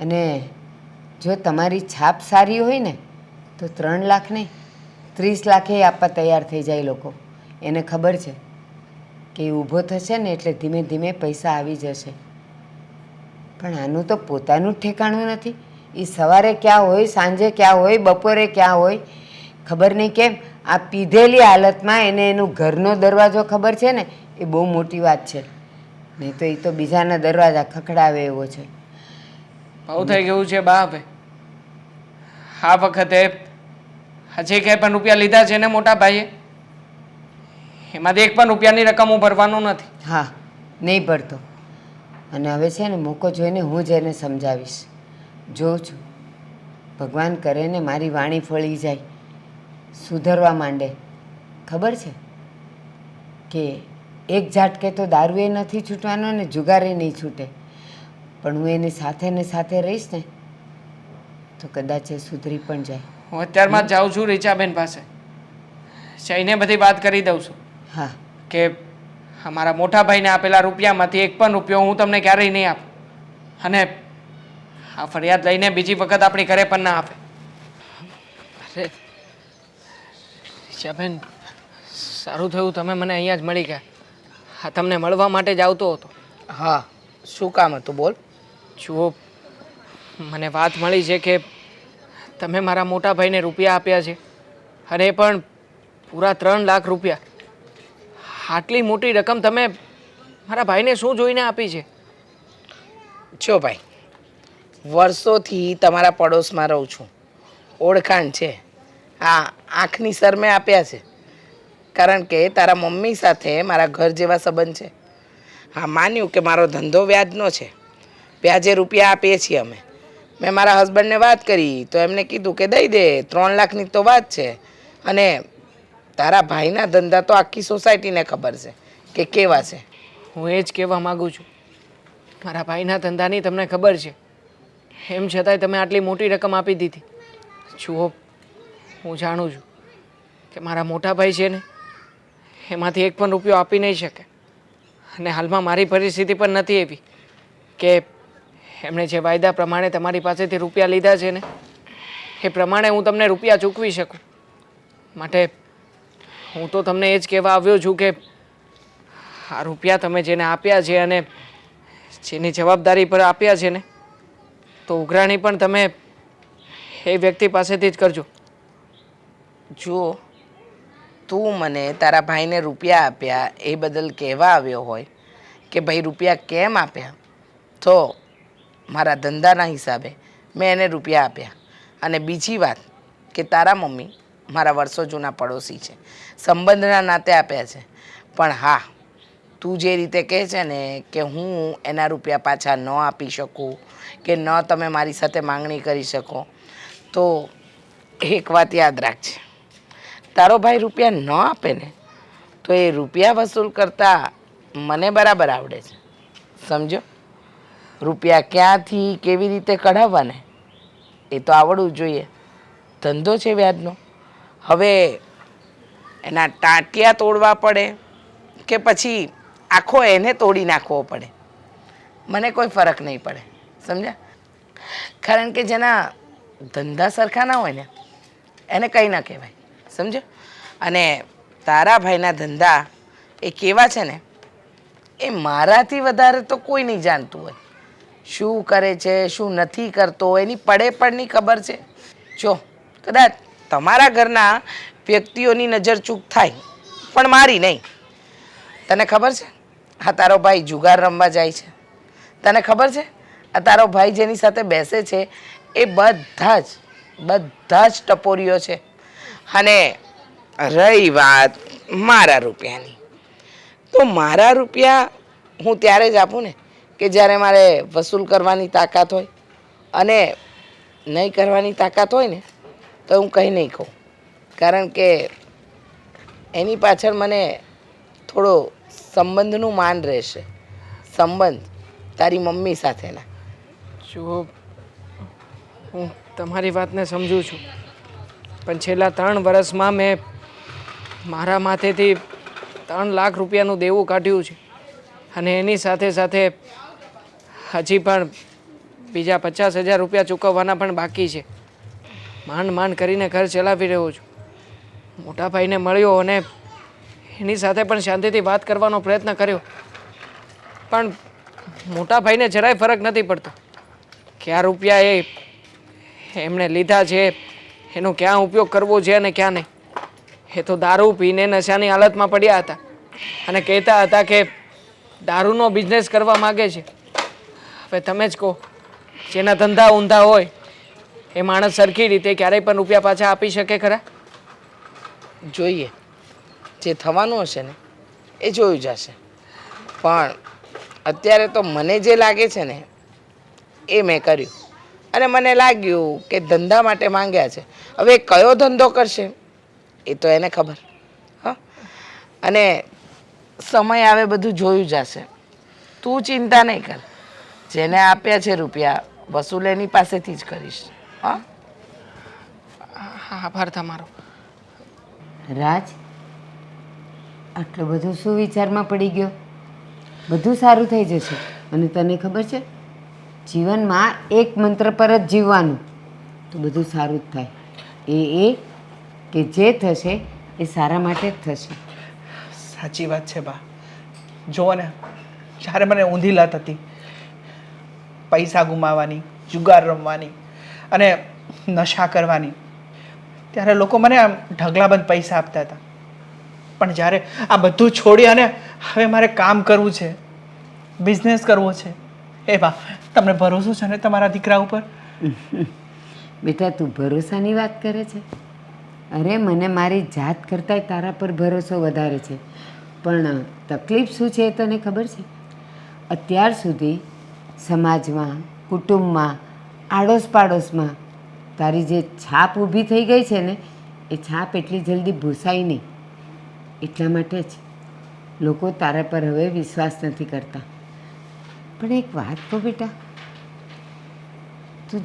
અને જો તમારી છાપ સારી હોય ને તો 3 લાખ નહીં 30 લાખે આપવા તૈયાર થઈ જાય લોકો. એને ખબર છે કે એ ઊભો થશે ને એટલે ધીમે ધીમે પૈસા આવી જશે. પણ આનું તો પોતાનું જ ઠેકાણું નથી. એ સવારે ક્યાં હોય, સાંજે ક્યાં હોય, બપોરે ક્યાં હોય, ખબર નહીં કેમ આ પીધેલી હાલતમાં એને એનું ઘરનો દરવાજો ખબર છે ને, એ બહુ મોટી વાત છે. નહીં તો એ તો બીજાના દરવાજા ખખડાવે એવો છે. બહુ થઈ ગયું છે બા. હવે આ વખતે હજી કંઈ પણ રૂપિયા લીધા છે ને મોટા ભાઈએ, એમાંથી એક પણ રૂપિયાની રકમ હું ભરવાનું નથી. હા, નહીં ભરતો. અને હવે છે ને મોકો જોઈને હું જ એને સમજાવીશ. જોઉં છું ભગવાન કરે ને મારી વાણી ફળી જાય, સુધરવા માંડે. ખબર છે કે એક ઝાટકે તો દારૂએ નથી છૂટવાનો ને જુગારે નહીં છૂટે, પણ હું એની સાથે ને સાથે રહીશ ને તો કદાચ એ સુધરી પણ જાય. હું અત્યારમાં જ જાઉં છું રીચાબેન પાસે, જઈને બધી વાત કરી દઉં છું. હા, કે અમારા મોટા ભાઈને આપેલા રૂપિયામાંથી એક પણ રૂપિયો હું તમને ક્યારેય નહીં આપું, અને આ ફરિયાદ લઈને બીજી વખત આપણી ઘરે પણ ના આપે. અરે રીચાબેન, સારું થયું તમે મને અહીંયા જ મળી ગયા. હા, તમને મળવા માટે જ આવતો હતો. હા, શું કામ હતું બોલ. જુઓ, મને વાત મળી છે કે તમે મારા મોટા ભાઈને રૂપિયા આપ્યા છે, અને એ પણ પૂરા 3 લાખ રૂપિયા. આટલી મોટી રકમ તમે મારા ભાઈને શું જોઈને આપી છે? જો ભાઈ, વર્ષોથી તમારા પડોશમાં રહું છું, ઓળખાણ છે. આ આંખની શરમે આપ્યા છે, કારણ કે તારા મમ્મી સાથે મારા ઘર જેવા સંબંધ છે. હા, માન્યું કે મારો ધંધો વ્યાજનો છે, વ્યાજે રૂપિયા આપીએ છીએ અમે. મેં મારા હસબન્ડને વાત કરી તો એમને કીધું કે દઈ દે, 3 લાખની તો વાત છે. અને તારા ભાઈના ધંધા તો આખી સોસાયટીને ખબર છે કે કેવા છે. હું એ જ કહેવા માગું છું, મારા ભાઈના ધંધાની તમને ખબર છે, એમ છતાંય તમે આટલી મોટી રકમ આપી દીધી. જુઓ, હું જાણું છું કે મારા મોટા ભાઈ છે ને એમાંથી એક પણ રૂપિયો આપી નહીં શકે, અને હાલમાં મારી પરિસ્થિતિ પણ નથી એવી કે એમણે જે વાયદા પ્રમાણે તમારી પાસેથી રૂપિયા લીધા છે ને એ પ્રમાણે હું તમને રૂપિયા ચૂકવી શકું. માટે હું તો તમને એ જ કહેવા આવ્યો છું કે આ રૂપિયા તમે જેને આપ્યા છે અને જેની જવાબદારી પર આપ્યા છે ને, તો ઉઘરાણી પણ તમે એ વ્યક્તિ પાસેથી જ કરજો. જુઓ, તું મને તારા ભાઈને રૂપિયા આપ્યા એ બદલ કહેવા આવ્યો હોય કે ભાઈ રૂપિયા કેમ આપ્યા, તો મારા ધંધાના હિસાબે મેં એને રૂપિયા આપ્યા. અને બીજી વાત કે તારા મમ્મી મારા વર્ષો જૂના પડોશી છે, સંબંધના નાતે આપ્યા છે. પણ હા, તું જે રીતે કહે છે ને કે હું એના રૂપિયા પાછા ન આપી શકું કે ન તમે મારી સાથે માંગણી કરી શકો, તો એક વાત યાદ રાખજે, તારો ભાઈ રૂપિયા ન આપે ને તો એ રૂપિયા વસૂલ કરતાં મને બરાબર આવડે છે, સમજો. રૂપિયા ક્યાંથી કેવી રીતે કઢાવવા ને એ તો આવડવું જોઈએ. ધંધો છે વ્યાજનો, હવે એના ટાંટિયા તોડવા પડે કે પછી આખો એને તોડી નાખવો પડે, મને કોઈ ફરક નહીં પડે, સમજ્યા. કારણ કે જેના ધંધા સરખા ના હોય ને એને કંઈ ના કહેવાય, સમજો. અને તારા ભાઈના ધંધા એ કેવા છે ને એ મારાથી વધારે તો કોઈ નહીં જાણતું હોય. શું કરે છે શું નથી કરતો એની પડે પડની ખબર છે. જો કદાચ તમારા ઘરના વ્યક્તિઓની નજર ચૂક થાય પણ મારી નહીં. તને ખબર છે આ તારો ભાઈ જુગાર રમવા જાય છે, તને ખબર છે આ તારો ભાઈ જેની સાથે બેસે છે એ બધા જ ટપોરીઓ છે. અને રહી વાત મારા રૂપિયાની, તો મારા રૂપિયા હું ત્યારે જ આપું ને કે જ્યારે મારે વસૂલ કરવાની તાકાત હોય, અને નહીં કરવાની તાકાત હોય ને તો હું કંઈ નહીં કહું. કારણ કે એની પાછળ મને થોડો સંબંધનું માન રહેશે, સંબંધ તારી મમ્મી સાથેના. જો હું તમારી વાતને સમજું છું, પણ છેલ્લા 3 વર્ષમાં મેં મારા માથેથી 3 લાખ રૂપિયાનું દેવું કાઢ્યું છે. અને એની સાથે સાથે હજી પણ બીજા 50,000 રૂપિયા ચૂકવવાના પણ બાકી છે. માંડ કરીને ઘર ચલાવી રહ્યો છું. મોટા ભાઈને મળ્યો અને એની સાથે પણ શાંતિથી વાત કરવાનો પ્રયત્ન કર્યો, પણ મોટા ભાઈને જરાય ફરક નથી પડતો કે આ રૂપિયા એમણે લીધા છે એનો ક્યાં ઉપયોગ કરવો છે અને ક્યાં નહીં. એ તો દારૂ પીને નશાની હાલતમાં પડ્યા હતા અને કહેતા હતા કે દારૂનો બિઝનેસ કરવા માગે છે. હવે તમે જ કહો, જેના ધંધા ઊંધા હોય એ માણસ સરખી રીતે ક્યારેય પણ રૂપિયા પાછા આપી શકે ખરા? જોઈએ જે થવાનું હશે ને એ જોયું જશે. પણ અત્યારે તો મને જે લાગે છે ને એ મેં કર્યું, અને મને લાગ્યું કે ધંધા માટે માંગ્યા છે. હવે કયો ધંધો કરશે એ તો એને ખબર. હા, અને સમય આવે બધું જોયું જશે. તું ચિંતા નહીં કર, જેને આપ્યા છે રૂપિયા વસૂલ એની પાસેથી જ કરીશ. હા, આભાર તમારો. રાજ, આટલો બધો શું વિચારમાં પડી ગયો? બધું સારું થઈ જશે. અને તને ખબર છે જીવનમાં એક મંત્ર પર જ જીવવાનું, તો બધું સારું જ થાય. એ કે જે થશે એ સારા માટે જ થશે. સાચી વાત છે બા. જુઓ ને, જ્યારે મને ઊંધી લત હતી પૈસા ગુમાવવાની, જુગાર રમવાની અને નશા કરવાની, ત્યારે લોકો મને આમ ઢગલાબંધ પૈસા આપતા હતા. પણ જ્યારે આ બધું છોડી અને હવે મારે કામ કરવું છે, બિઝનેસ કરવો છે, એ બા તમને ભરોસો છે ને તમારા દીકરા ઉપર? બેટા, તું ભરોસાની વાત કરે છે? અરે, મને મારી જાત કરતાંય તારા પર ભરોસો વધારે છે. પણ તકલીફ શું છે એ તને ખબર છે? અત્યાર સુધી સમાજમાં, કુટુંબમાં, આડોશ પાડોશમાં તારી જે છાપ ઊભી થઈ ગઈ છે ને એ છાપ એટલી જલ્દી ભૂસાય નહીં. એટલા માટે જ લોકો તારા પર હવે વિશ્વાસ નથી કરતા. પણ એક વાત કહું બેટા, તું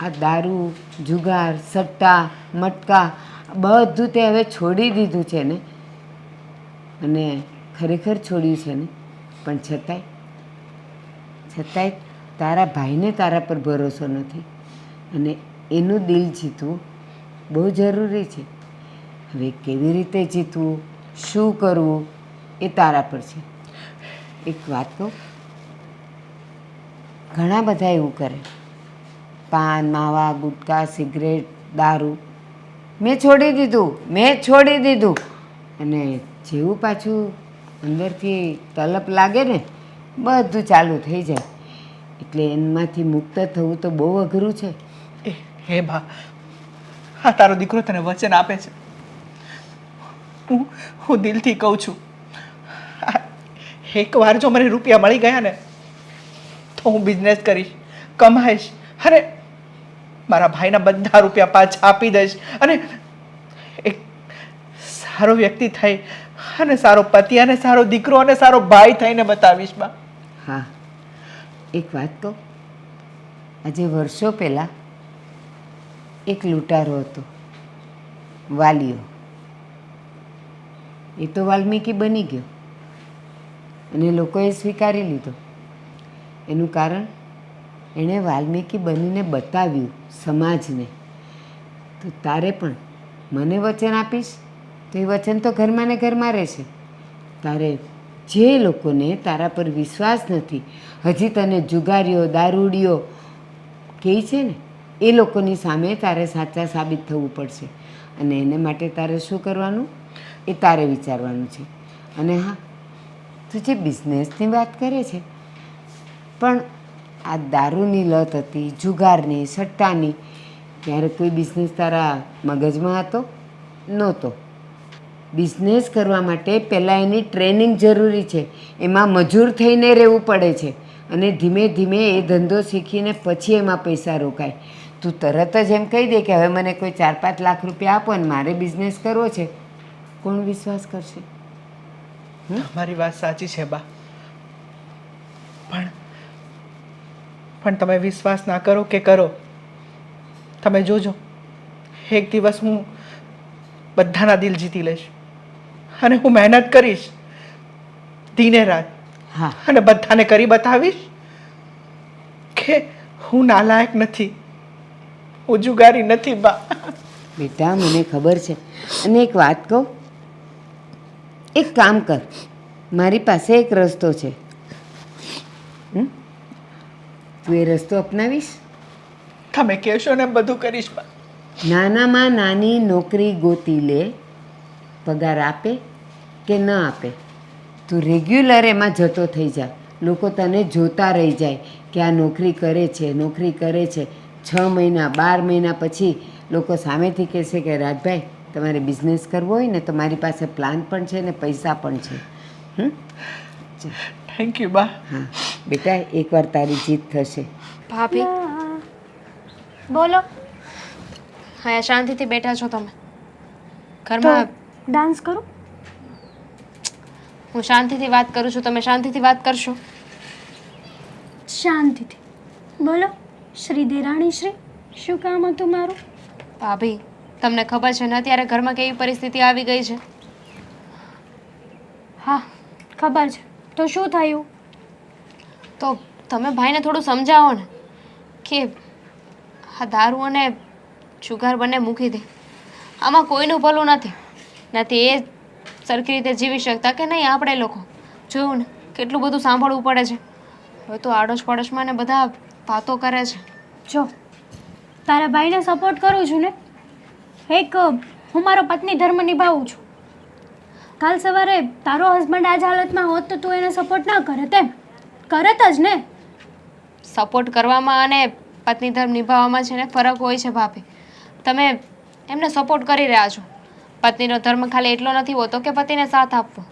આ દારૂ, જુગાર, સટ્ટા, મટકા બધું તે હવે છોડી દીધું છે ને, અને ખરેખર છોડ્યું છે ને, પણ છતાંય તારા ભાઈને તારા પર ભરોસો નથી, અને એનું દિલ જીતવું બહુ જરૂરી છે. હવે કેવી રીતે જીતવું, શું કરવું એ તારા પર છે. એક વાત કહું, ઘણા બધા એવું કરે, પાન, માવા, ગુટકા, સિગરેટ, દારૂ, મેં છોડી દીધું અને જેવું પાછું અંદરથી તલપ લાગે ને બધું ચાલુ થઈ જાય એટલે એમાંથી મુક્ત થવું તો બહુ અઘરું છે. હે બા, હા તારો દીકરો તને વચન આપે છે. હું દિલથી કહું છું, એકવાર જો મને રૂપિયા મળી ગયા ને તો હું બિઝનેસ કરીશ, કમાઈશ અને મારા ભાઈના બધા રૂપિયા પાછા આપી દઈશ અને એક સારો વ્યક્તિ થઈ અને સારો પતિ અને સારો દીકરો અને સારો ભાઈ થઈને બતાવીશ બા. હા, એક વાત કહું, આજે વર્ષો પહેલાં એક લૂંટારો હતો, વાલિયો. એ તો વાલ્મીકી બની ગયો અને લોકોએ સ્વીકારી લીધો. એનું કારણ એણે વાલ્મીકી બનીને બતાવ્યું સમાજને. તો તારે પણ મને વચન આપીશ તો એ વચન તો ઘરમાં ને ઘરમાં રહેશે. તારે જે લોકોને તારા પર વિશ્વાસ નથી, હજી તને જુગારીઓ દારૂડીઓ કહે છે ને, એ લોકોની સામે તારે સાચા સાબિત થવું પડશે. અને એને માટે તારે શું કરવાનું એ તારે વિચારવાનું છે. અને હા, તું જે બિઝનેસની વાત કરે છે, પણ આ દારૂની લત હતી, જુગારની, સટ્ટાની, ત્યારે કોઈ બિઝનેસ તારા મગજમાં હતો? નહોતો. બિઝનેસ કરવા માટે પહેલાં એની ટ્રેનિંગ જરૂરી છે, એમાં મજૂર થઈને રહેવું પડે છે અને ધીમે ધીમે એ ધંધો શીખીને પછી એમાં પૈસા રોકાય. તું તરત જ એમ કહી દે કે હવે મને કોઈ 4-5 લાખ રૂપિયા આપો ને મારે બિઝનેસ કરવો છે, કોણ વિશ્વાસ કરશે? તમારી વાત સાચી છે બા, પણ તમે વિશ્વાસ ના કરો કે કરો, તમે જોજો એક દિવસ હું બધાના દિલ જીતી લઈશ અને હું મહેનત કરીશ દિને રાત. હા, અને બધાને કરી બતાવીશ કે હું નાલાયક નથી, હું જુગારી નથી બા. બેટા મને ખબર છે. અને એક વાત કહું, એક કામ કર, મારી પાસે એક રસ્તો છે. તું એ રસ્તો અપનાવીશ? તમે કહેશો ને બધું કરીશ બા. નાનામાં નાની નોકરી ગોતી લે, પગાર આપે કે ન આપે, તું રેગ્યુલર એમાં જતો થઈ જા. લોકો તને જોતા રહી જાય કે આ નોકરી કરે છે. 6 મહિના 12 મહિના પછી લોકો સામેથી કહેશે કે રાજભાઈ તમારે બિઝનેસ કરવો હોય ને તો મારી પાસે પ્લાન પણ છે ને પૈસા પણ છે. થેન્ક યુ બા. હા બેટા, એકવાર તારી જીત થશે. ભાભી, બોલો. હા શાંતિથી બેઠા છો તમે તો ઘરમાં. ડાન્સ કરું? હું શાંતિથી વાત કરું છું, તમે શાંતિથી વાત કરશો? શાંતિથી બોલો. શ્રી દેરાણી શ્રી, શું કામ હતું મારું? ભાભી, તમને ખબર છે ને અત્યારે ઘરમાં કેવી પરિસ્થિતિ આવી ગઈ છે? હા ખબર છે. તો શું થયું? તો તમે ભાઈને થોડું સમજાવો ને કે આ દારૂ અને જુગાર બંને મૂકી દે. આમાં કોઈનું ભલું નથી એ સરખી રીતે જીવી શકતા કે નહીં. આપણે લોકો જોયું ને કેટલું બધું સાંભળવું પડે છે. હવે તો આડોશ પડોશમાં ને બધા વાતો કરે છે. જો તારા ભાઈને સપોર્ટ કરું છું ને, હું મારો પત્ની ધર્મ નિભાવું છું. કાલ સવારે તારો હસબન્ડ આ જ હાલતમાં હોત તો તું એને સપોર્ટ ના કરે? તેમ કરત જ ને. સપોર્ટ કરવામાં અને પત્ની ધર્મ નિભાવવામાં છે ને ફરક હોય છે ભાભી. તમે એમને સપોર્ટ કરી રહ્યા છો. પત્નીનો ધર્મ ખાલી એટલો નથી હોતો કે પતિને સાથ આપવો,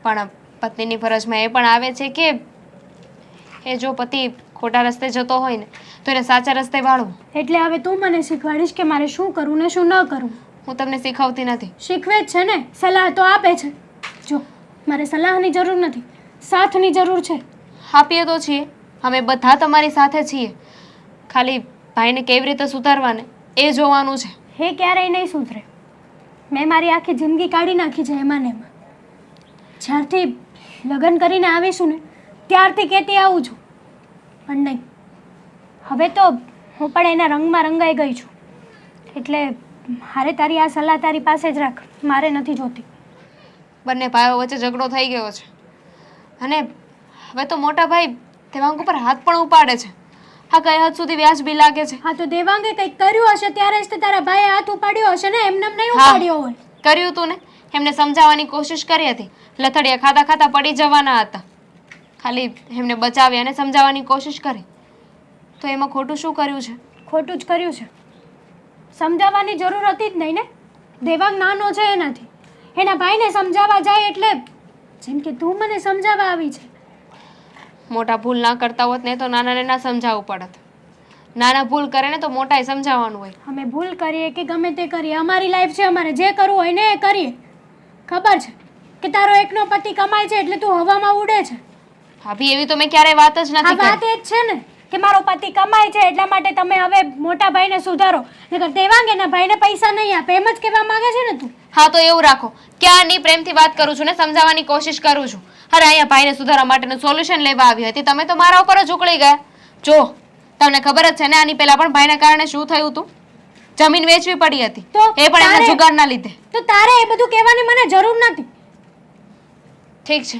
પણ પત્નીની ફરજમાં એ પણ આવે છે કે એ જો પતિ ખોટા રસ્તે જતો હોય ને તો એને સાચા રસ્તે વાળવું. એટલે હવે તું મને શીખવાડીશ કે મારે શું કરવું ને શું ન કરવું? હું તમને શીખવતી નથી. શીખવે જ છે ને, સલાહ તો આપે છે. જો મારે સલાહની જરૂર નથી, સાથની જરૂર છે. આપીએ તો છીએ, અમે બધા તમારી સાથે છીએ. ખાલી ભાઈને કેવી રીતે સુધારવાને એ જોવાનું છે. એ ક્યારેય નહીં સુધરે. મેં મારી આખી જિંદગી કાઢી નાખી છે એમાં ને એમાં. જ્યારથી લગ્ન કરીને આવીશું ને ત્યારથી કહેતી આવું છું, પણ નહીં. હવે તો હું પણ એના રંગમાં રંગાઈ ગઈ છું. એટલે મારે તારી આ સલાહ તારી પાસે જ રાખ, મારે નથી જોતી. બંને ભાઈઓ વચ્ચે ઝઘડો થઈ ગયો છે અને હવે તો મોટા ભાઈ દેવાંગ ઉપર હાથ પણ ઉપાડે છે. આ કઈ હદ સુધી વ્યાજબી લાગે છે? હા તો દેવાંગે કંઈક કર્યું હશે ત્યારે જ તો તારા ભાઈએ હાથ ઉપાડ્યો હશે ને, એમને એમ નહીં હા. ઉપાડ્યો હોય. કર્યું તું ને, એમને સમજાવવાની કોશિશ કરી હતી. લથડિયા ખાતા ખાતા પડી જવાના હતા, ખાલી એમને બચાવ્યા અને સમજાવવાની કોશિશ કરી. તો એમાં ખોટું શું કર્યું છે? ખોટું જ કર્યું છે. સમજાવવાની જરૂર હતી જ નહીં ને. દેવાંગ નાનો છે એનાથી, એના ભાઈને સમજાવવા જાય એટલે જેમ કે તું મને સમજાવવા આવી છે. મોટા ભૂલ ના કરતા હોત ને તો નાનાને ના સમજાવવું પડત. નાના ભૂલ કરે ને તો મોટાએ સમજાવવાનું હોય. અમે ભૂલ કરીએ કે ગમે તે કરીએ, અમારી લાઈફ છે, અમારે જે કરવું હોય ને એ કરીએ. ખબર છે કે તારો એકનો પતિ કમાય છે એટલે તું હવામાં ઉડે છે. ભાભી એવી તો મેં ક્યારેય વાત જ આ નથી વાત કરી. એ જ છે ને કે મારો પતિ કમાય છે એટલા માટે તમે હવે મોટા ભાઈને સુધારો, નકર દેવાંગ એના ભાઈને પૈસા નહીં આપે, એમ જ કહેવા માંગે છે ને તું. હા તો એવું રાખો, ક્યારની પ્રેમથી વાત કરું છું ને સમજાવવાની કોશિશ કરું છું. અરે અહીંયા ભાઈને સુધારવા માટેનું સોલ્યુશન લેવા આવી હતી, તમે તો મારા ઉપર જ ઉકળી ગયા. જો તમને ખબર જ છે ને આની પહેલા પણ ભાઈના કારણે શું થયું હતું? જમીન વેચવી પડી હતી, તો એ પણ એમના તારે- જુગારના લીધે. તો તારે એ બધું કહેવાની મને જરૂર નથી. ઠીક છે,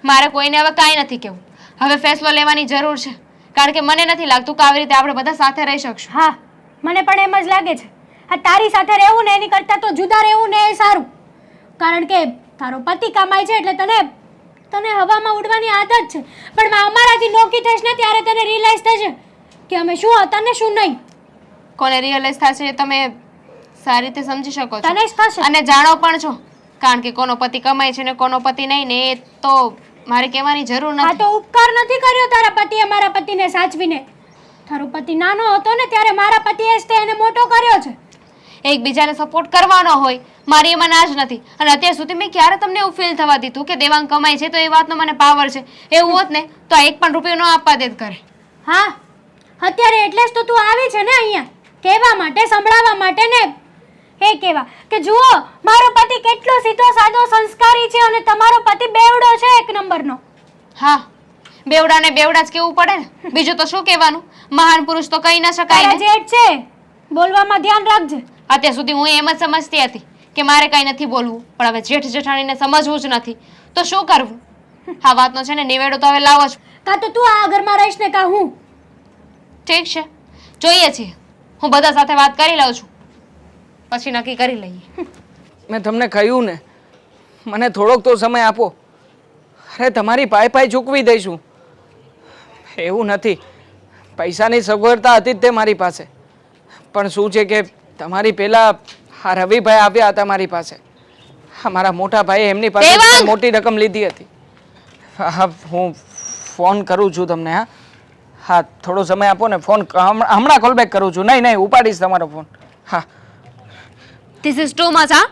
મારે કોઈને હવે કાંઈ નથી કહેવું. હવે ફેસલો લેવાની જરૂર છે, કારણ કે મને નથી લાગતું કે આવી રીતે આપણે બધા સાથે રહી શકશું. હા, મને પણ એમ જ લાગે છે. આ તારી સાથે રહેવું ને એની કરતાં તો જુદા રહેવું ને એ સારું. કારણ કે તારો પતિ કમાય છે એટલે તને હવામાં ઉડવાની આદત છે, પણ અમારાથી નોકી થઈશ ને ત્યારે તને રિયલાઇઝ થશે કે અમે શું હતા ને શું નહીં. કોને રિયલાઇઝ થશે એ તમે સારી રીતે સમજી શકો છો તને જ થશે. અને જાણો પણ છો, કારણ કે કોનો પતિ કમાય છે ને કોનો પતિ નહીં ને એ તો મારે કહેવાની જરૂર આ નથી. તો ઉપકાર નથી કર્યો તારા પતિએ મારા પતિને સાચવીને. તારો પતિ નાનો હતો ને ત્યારે મારા પતિએ જ તે એને મોટો કર્યો છે. એકબીજાને સપોર્ટ કરવાનો હોય, મારી એમાં ના જ નથી. અને અત્યાર સુધી મેં ક્યારે તમને એવું ફીલ થવા દીધું કે દેવાંગ કમાય છે તો એ વાતનો મને પાવર છે? એવું હોત ને તો આ એક પણ રૂપિયો ન આપવા દેત કરે. હા, અત્યારે એટલે જ તો તું આવી છે ને અહીંયા, કહેવા માટે, સંભળાવવા માટે ને એ કહેવા કે જુઓ મારો પતિ કેટલો સીધો સાદો સંસ્કારી છે અને તમારો પતિ બેવડો છે એક નંબરનો. હા, બેવડાને બેવડા જ કેવું પડે ને, બીજું તો શું કહેવાનું? મહાન પુરુષ તો કહી ના શકાય તારા ને. જેઠ છે, બોલવામાં ધ્યાન રાખજે. અત્યાર સુધી હું એમ જ સમજતી હતી કે મારે કંઈ નથી બોલવું, પણ હવે જેઠ જેઠાણીને સમજવું જ નથી તો શું કરવું? આ વાતનો છે ને નિવેડો તો હવે લાવો જ. કાં તો તું આ ઘરમાં રહીશ ને કાં હું. ઠીક છે, જોઈએ છીએ. હું બધા સાથે વાત કરી લઉં છું, પછી નક્કી કરી લઈએ. મેં તમને કહ્યું ને, મને થોડોક તો સમય આપો. અરે તમારી પાય પાય ચૂકવી દઈશું. એવું નથી, પૈસાની સગવડતા હતી જ તે મારી પાસે, પણ શું છે કે તમારી પહેલાં આ રવિભાઈ આવ્યા હતા મારી પાસે. હા, મારા મોટા ભાઈએ એમની પાસે દેવાંગ! મોટી રકમ લીધી હતી. હા, હું ફોન કરું છું તમને. હા હા, થોડો સમય આપો ને, ફોન હમણાં કોલ બેક કરું છું. નહીં નહીં, ઉપાડીશ તમારો ફોન. હા. This is too much. હા,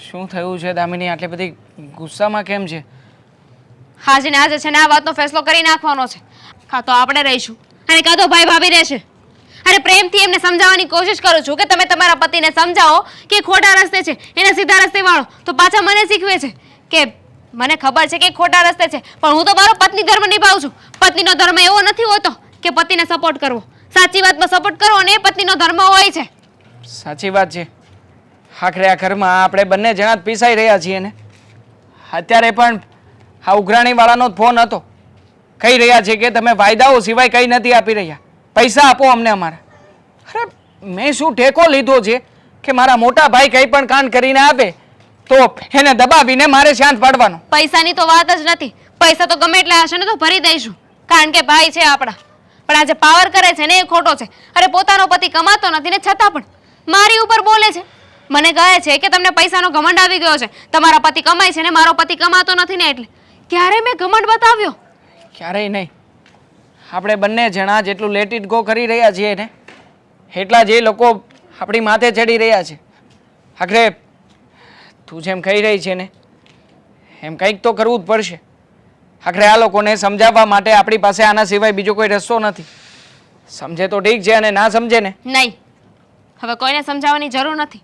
શું થયું છે દામિની, આટલી બધી ગુસ્સામાં કેમ છે? આજે ને આજે છે ને આ વાતનો ફેસલો કરી નાખવાનો છે. કાં તો આપણે રહીશું અને કાં તો ભાઈ ભાભી રહેશે. અને પ્રેમથી એમને સમજાવવાની કોશિશ કરું છું કે તમે તમારા પતિને સમજાવો કે એ ખોટા રસ્તે છે, એને સીધા રસ્તે વાળો. તો પાછા મને શીખવે છે કે મને ખબર છે કે એ ખોટા રસ્તે છે, પણ હું તો મારો પત્ની ધર્મ નિભાવું છું. પત્નીનો ધર્મ એવો નથી હોતો કે પતિને સપોર્ટ કરવો. સાચી વાતમાં સપોર્ટ કરવો અને એ પત્નીનો ધર્મ હોય છે. સાચી વાત છે. આખરે આ ઘરમાં આપણે બંને જણા જ પીસાઈ રહ્યા છીએ ને. અત્યારે પણ આ ઉઘરાણીવાળાનો જ ફોન હતો, કહી રહ્યા છે કે તમે વાયદાઓ સિવાય કંઈ નથી આપી રહ્યા, પૈસા આપો અમને અમારા. અરે મેં શું ટેકો લીધો છે કે મારા મોટા ભાઈ કંઈ પણ કાંડ કરીને આપે તો એને દબાવીને મારે શાંત પાડવાનો? પૈસાની તો વાત જ નથી. પૈસા તો ગમે એટલા હશે ને તો ભરી દઈશું, કારણ કે ભાઈ છે આપણા. પણ આજે પાવર કરે છે ને એ ખોટો છે. અરે પોતાનો પતિ કમાતો નથી ને છતાં પણ મારી ઉપર બોલે છે. મને કહે છે કે તમને પૈસાનો ઘમંડ આવી ગયો છે, તમારા પતિ કમાય છે ને મારો પતિ કમાતો નથી ને એટલે. ક્યારે મેં ઘમંડ બતાવ્યો? ક્યારેય નહીં. આપણે બંને જણા જેટલું લેટ ઇટ ગો કરી રહ્યા છીએ ને એટલા જ એ લોકો આપણી માથે ચડી રહ્યા છે. આખરે તું જેમ કહી રહી છે ને એમ કંઈક તો કરવું જ પડશે. આખરે આ લોકોને સમજાવવા માટે આપણી પાસે આના સિવાય બીજો કોઈ રસ્તો નથી. સમજે તો ઠીક છે અને ના સમજે ને નહીં, હવે કોઈને સમજાવવાની જરૂર નથી.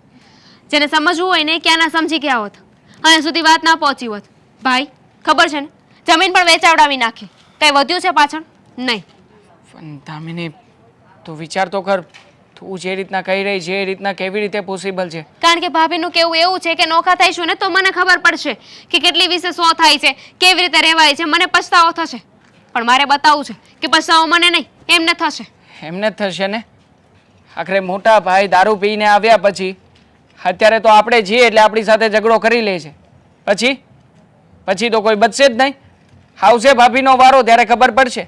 જેને સમજવું હોય ને ક્યાં ના સમજી ગયા હોત, અને સુધી વાત ના પહોંચી હોત. ભાઈ ખબર છે ને, જમીન પણ વેચાવડાવી નાખી. કંઈ વધ્યું છે પાછળ? નહીં. પણ દામિની તું વિચાર તો કર, તું જે રીતના કહી રહી છે એ રીતના કેવી રીતે પોસિબલ છે? કારણ કે ભાભીનું કેવું એવું છે કે નોખા થઈશું ને તો મને ખબર પડશે કે કેટલી વિશે શું થાય છે, કેવી રીતે રહેવાય છે. મને પછતાવો થશે, પણ મારે બતાવવું છે કે પછતાવો મને નહીં, એમને થશે. એમને જ થશે ને. આખરે મોટા ભાઈ દારૂ પીને આવ્યા પછી અત્યારે તો આપણે છીએ એટલે આપણી સાથે ઝઘડો કરી લે છે. પછી તો કોઈ બચશે જ નહીં. આવશે ભાભીનો વારો ત્યારે ખબર પડશે.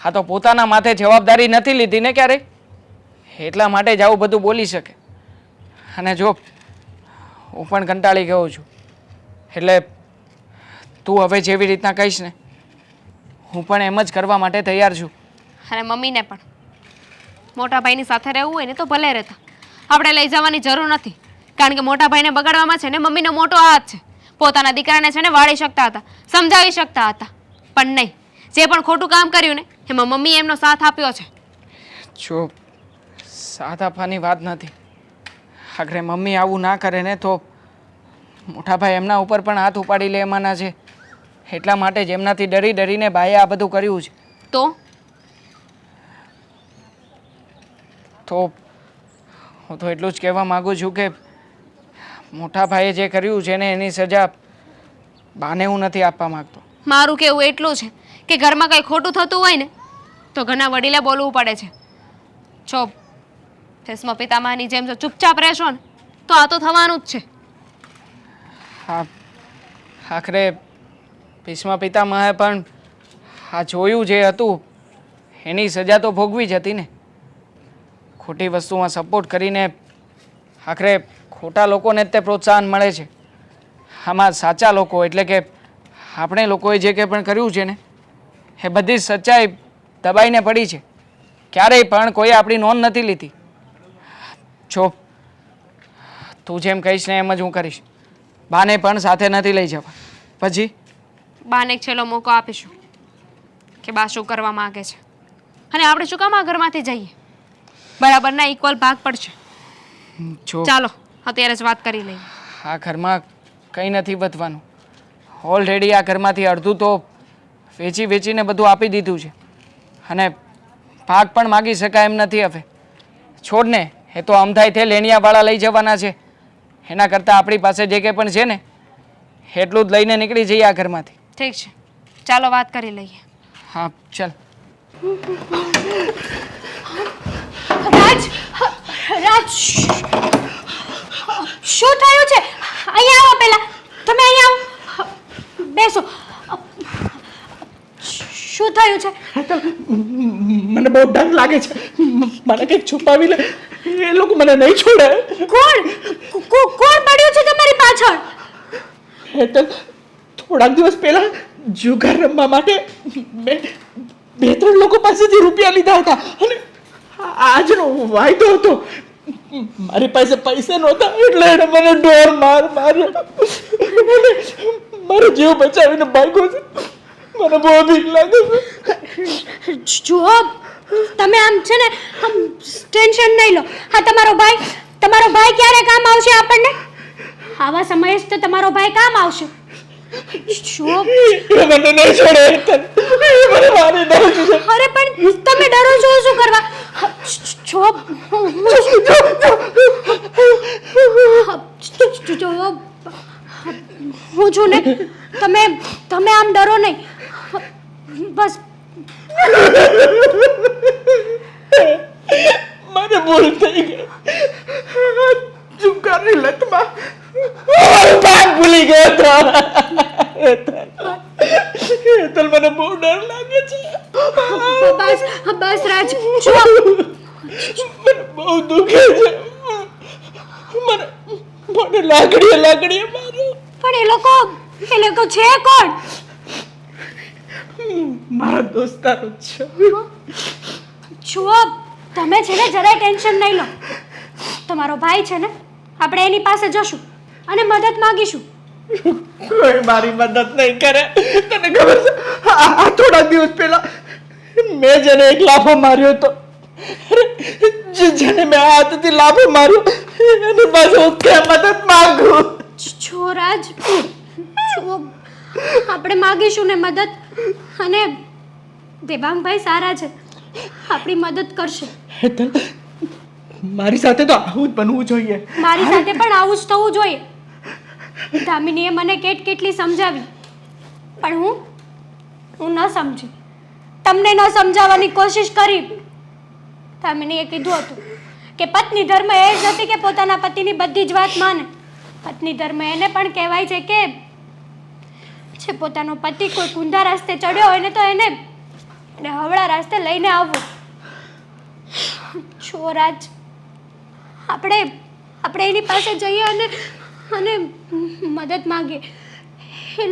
હા તો પોતાના માથે જવાબદારી નથી લીધી ને ક્યારેય, એટલા માટે જ આવું બધું બોલી શકે. અને જો હું પણ કંટાળી ગયો છું, એટલે તું હવે જેવી રીતના કહીશ ને હું પણ એમ જ કરવા માટે તૈયાર છું. અને મમ્મીને પણ મોટા ભાઈની સાથે રહેવું હોય ને તો ભલે રહેતા, આપણે લઈ જવાની જરૂર નથી. કારણ કે મોટા ભાઈને બગાડવામાં છે ને મમ્મીનો મોટો હાથ છે. પોતાના દીકરાને છે ને વાળી શકતા હતા, સમજાવી શકતા હતા, પણ નહીં. જે પણ ખોટું કામ કર્યું ને એમાં મમ્મીએ એમનો સાથ આપ્યો છે. જો સાથ આપવાની વાત નથી, આખરે મમ્મી આવું ના કરે ને તો મોટા ભાઈ એમના ઉપર પણ હાથ ઉપાડી લે એમાંના છે. એટલા માટે જ એમનાથી ડરીને ભાઈએ આ બધું કર્યું છે. તો હું તો એટલું જ કહેવા માગું છું કે મોટા ભાઈએ જે કર્યું છે ને એની સજા બાને હું નથી આપવા માંગતો. મારું કહેવું એટલું છે કે ઘરમાં કંઈ ખોટું થતું હોય ને તો ઘરના વડીલે બોલવું પડે છે. જો ભીષ્મ પિતામહની જેમ જો ચૂપચાપ રહેશો ને તો આ તો થવાનું જ છે. હા, આખરે ભીષ્મ પિતામહે પણ આ જોયું જે હતું એની સજા તો ભોગવી જ હતી ને. ખોટી વસ્તુમાં સપોર્ટ કરીને આખરે ખોટા લોકોને જ તે પ્રોત્સાહન મળે છે. આમાં સાચા લોકો એટલે કે આપણે લોકોએ જે કંઈ પણ કર્યું છે ને એ બધી જ સચ્ચાઈ દબાઈને પડી છે. ક્યારેય પણ કોઈ આપણી નોંધ નથી લીધી. જો તું જેમ કહીશ ને એમ જ હું કરીશ. બાને પણ સાથે નથી લઈ જવા. પછી બાને એક છેલ્લો મોકો આપીશું કે બા શું કરવા માંગે છે અને આપણે શું કામ આ ઘરમાંથી જઈએ. બરાબરના ઇક્વલ ભાગ પડશે. જો ચાલો અત્યારે જ વાત કરી લઈએ. આ ઘરમાં કંઈ નથી વધવાનું. ઓલરેડી આ ઘરમાંથી અડધું તો વેચીને બધું આપી દીધું છે અને ભાગ પણ માગી શકાય એમ નથી હવે. છોડને, એ તો અમથાઈથી લેણિયાવાળા લઈ જવાના છે. એના કરતાં આપણી પાસે જે કંઈ પણ છે ને એટલું જ લઈને નીકળી જઈએ આ ઘરમાંથી. ઠીક છે, ચાલો વાત કરી લઈએ. હા ચાલ. રાજ, શું થયું છે? અહીંયા આવો પહેલા. તમે અહીંયા આવો, બેસો. શું થયું છે? મને બહુ ડર લાગે છે. મને કંઈક છુપાવી લે, એ લોકો મને નહીં છોડે. કોણ પડ્યું છે તમારી પાછળ? હેતલ, થોડાક દિવસ પહેલા જુગાર રમવા માટે મેં 2-3 લોકો પાસેથી રૂપિયા લીધા હતા અને આજનો વાયદો હતો. મારી પાસે પૈસા નહોતા એટલે એને મને ડોર માર્યો. મારો જીવ બચાવીને ભાગ્યો છે. મને બહુ બીક લાગે છે. જો તમે આમ છે ને આમ ટેન્શન નહીં લો. હા, તમારો ભાઈ ક્યારે કામ આવશે આપણને? આવા સમયે જ તો તમારો ભાઈ કામ આવશે. જો એ મને નહીં છોડે હેતલ. એ મને મારી નાખશે. અરે પણ તમે ડરો છો શું કરવા? જો હું છું ને, તમે આમ ડરો નહીં. બસ મને ભૂલ થઈ ગઈ. જુગારની લતમાં મારો ભાગ ભૂલી ગયો હતો. હેતલ, મને બહુ ડર લાગે છે. બસ રાજ, જો મને બહુ દુખે છે. મને લાકડીએ માર્યો. પણ એ લોકો છે કોણ? મારા દોસ્તારો છે. જુઓ, તમે છે ને જરાય ટેન્શન નહીં લો. તમારો ભાઈ છે ને, આપણે એની પાસે જશું અને મદદ માંગીશું. કોઈ મારી મદદ નહીં કરે. તને ખબર છે, આ થોડા દિવસ પહેલા મેં જેને એક લાફો માર્યો હતો, જેને મેં હાથથી લાફો માર્યો એની પાસે હું ક્યાં મદદ માંગુ? જો રાજ, જો આપણે માંગીશું ને મદદ, અને દેવાંગભાઈ સારા છે, આપણી મદદ કરશે. હેતલ, મારી સાથે તો આવું જ બનવું જોઈએ. મારી સાથે પણ આવું જ થવું જોઈએ. દામિનીએ મને કેટલી સમજાવી પણ હું ન સમજી. તમને ન સમજાવવાની કોશિશ કરી. દામિનીએ કીધું હતું કે પત્ની ધર્મ એ જ નથી કે પોતાના પતિની બધી જ વાત માને. પત્ની ધર્મ એને પણ કહેવાય છે કે જે પોતાનો પતિ કોઈ કુંધા રસ્તે ચડ્યો હોય ને તો એને હવળા રસ્તે લઈને આવવું. જો રાજ, આપણે એની પાસે જઈએ અને મદદ માંગીએ. એ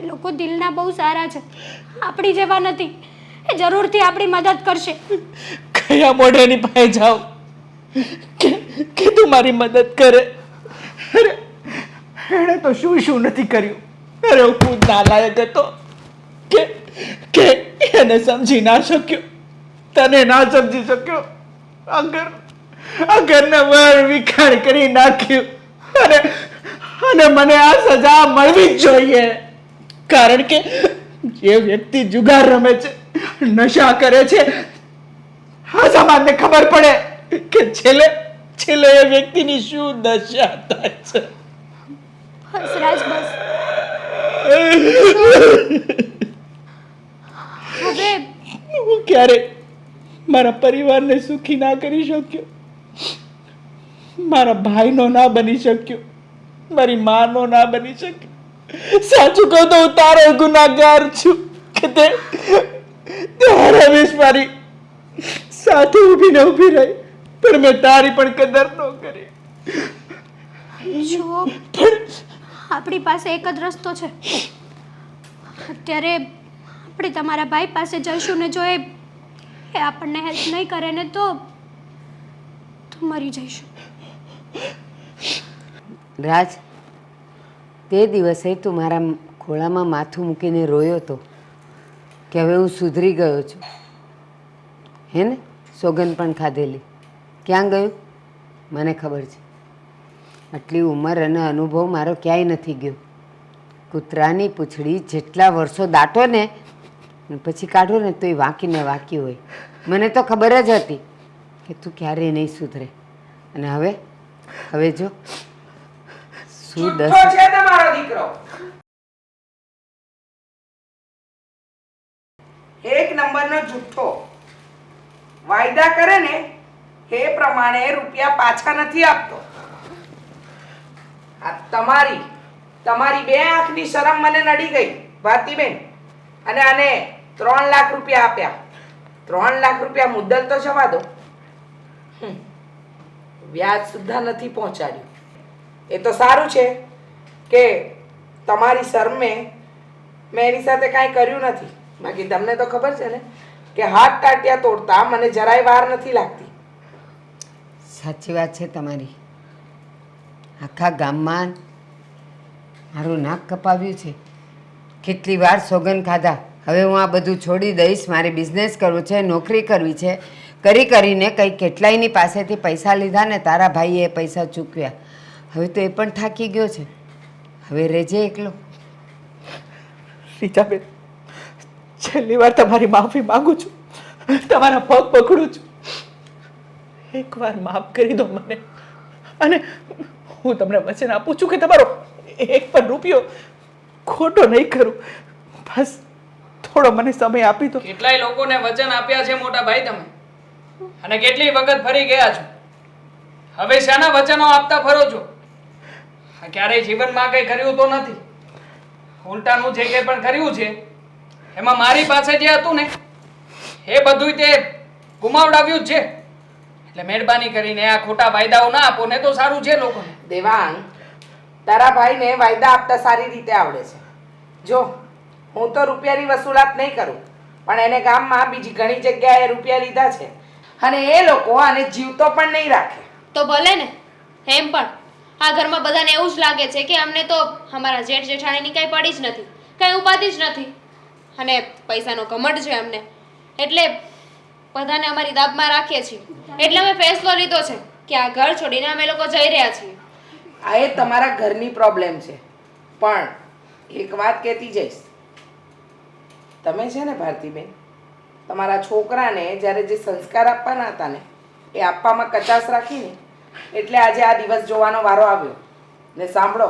લોકો દિલના બહુ સારા છે, આપણી જેવા નથી. એ જરૂરથી આપણી મદદ કરશે. કયા મોઢેની પાસે જાઉં કે તું મારી મદદ કરે? અરે એણે તો શું નથી કર્યું. અરે હું ખુદ નાલાયક હતો કે એને સમજી ના શક્યો, તને ના સમજી શક્યો. આ ઘરને વાર વિખાણ કરી નાખ્યું. અને મને આ સજા મળવી જ જોઈએ. કારણ કે જે વ્યક્તિ જુગાર રમે છે, નશા કરે છે, આ સમાજને ખબર પડે કે છેલ્લે એ વ્યક્તિની શું દશા થાય છે. બસ રાજ, બસ. હવે હું ક્યારેય મારા પરિવારને સુખી ના કરી શક્યો, મારા ભાઈનો ના બની શક્યો, મારી માનો ના બની શક્યો. સાચું કહું તો હું તારો ગુનાહગાર છું કે તે રમેશ મારી સાથે ઊભી રહી, પણ મેં તારી પણ કદર ન કરી. જુઓ, આપણી પાસે એક જ રસ્તો છે. અત્યારે આપણે તમારા ભાઈ પાસે જઈશું ને જો એ આપણને હેલ્પ નહીં કરે ને તો મરી જઈશું. રાજ, તે દિવસે તું મારા ખોળામાં માથું મૂકીને રોયો હતો કે હવે હું સુધરી ગયો છું, હે ને? સોગંદ પણ ખાધેલી. ક્યાં ગયું મને ખબર છે. આટલી ઉંમર અને અનુભવ મારો ક્યાંય નથી ગયો. કૂતરાની પૂંછડી જેટલા વર્ષો દાટો ને પછી કાઢો ને તો એ વાંકીને વાંકી હોય. મને તો ખબર જ હતી કે તું ક્યારેય નહીં સુધરે. અને હવે જો શું જુઠ્ઠો છે તમારો દીકરો. એક નંબરનો જુઠ્ઠો. વાયદા કરે ને એ પ્રમાણે રૂપિયા પાછા નથી આપતો. આ તમારી બે આંખની શરમ મને નડી ગઈ ભારતીબેન. અને આને 3 લાખ રૂપિયા આપ્યા. 3 લાખ રૂપિયા મુદ્દલ તો જવા દો, વ્યાજ સુદ્ધા નથી પહોંચાડ્યું. એ તો સારું છે કે તમારી શરમે મેં એની સાથે કાંઈ કર્યું નથી. બાકી તમને તો ખબર છે ને કે હાથ ટાટિયા તોડતા મને જરાય વાર નથી લાગતી. સાચી વાત છે તમારી. આખા ગામમાં મારું નાક કપાવ્યું છે. કેટલી વાર સોગંદ ખાધા. હવે હું આ બધું છોડી દઈશ, મારે બિઝનેસ કરવું છે, નોકરી કરવી છે. કરીને કંઈ કેટલાયની પાસેથી પૈસા લીધા ને તારા ભાઈએ એ પૈસા ચૂકવ્યા. હવે તો એ પણ થાકી ગયો છે. હવે રહેજે એકલો. રીચાબેન, છેલ્લી વાર તમારી માફી માંગુ છું, તમારા પગ પકડું છું. એકવાર માફ કરી દો મને. અને હું તમને વચન આપું છું કે તમારો એક પણ રૂપિયો ખોટો નહીં કરું. બસ થોડો મને સમય આપી દો. કેટલાય લોકોને વચન આપ્યા છે મોટા ભાઈ તમે, અને કેટલી વખત ફરી ગયા છો. હવે શાના વચનો આપતા ફરો છો? ક્યારેય જીવનમાં કંઈ કર્યું તો નથી. ઉલટાનું જે કંઈ પણ કર્યું છે એમાં મારી પાસે જે હતું ને એ બધું તે ગુમાવડાવ્યું જ છે. એટલે મહેરબાની કરીને આ ખોટા વાયદાઓ ના આપો ને તો સારું છે લોકોને. દેવાંગ, તારા ભાઈને વાયદા આપતા સારી રીતે આવડે છે. જો હું તો રૂપિયાની વસૂલાત નહીં કરું, પણ એને ગામમાં બીજી ઘણી જગ્યાએ રૂપિયા લીધા છે અને એ લોકો આને જીવતો પણ નહીં રાખે. તો ભલે ને. એમ પણ આ ઘરમાં બધાને એવું જ લાગે છે કે અમને તો અમારા જેઠ જેઠાણીની કાંઈ પડી જ નથી, કાંઈ ઉપાધિ જ નથી, અને પૈસાનો ઘમંડ છે અમને. એટલે બધાને અમારી દાબમાં રાખીએ છીએ. એટલે અમે ફેસલો લીધો છે કે આ ઘર છોડીને અમે લોકો જઈ રહ્યા છીએ. આ એ તમારા ઘરની પ્રોબ્લેમ છે. પણ એક વાત કહેતી જઈશ. તમે છે ને ભારતીબેન, તમારા છોકરાને જ્યારે જે સંસ્કાર આપવાના હતા ને એ આપવામાં કચાશ રાખીને એટલે આજે આ દિવસ જોવાનો વારો આવ્યો. ને સાંભળો,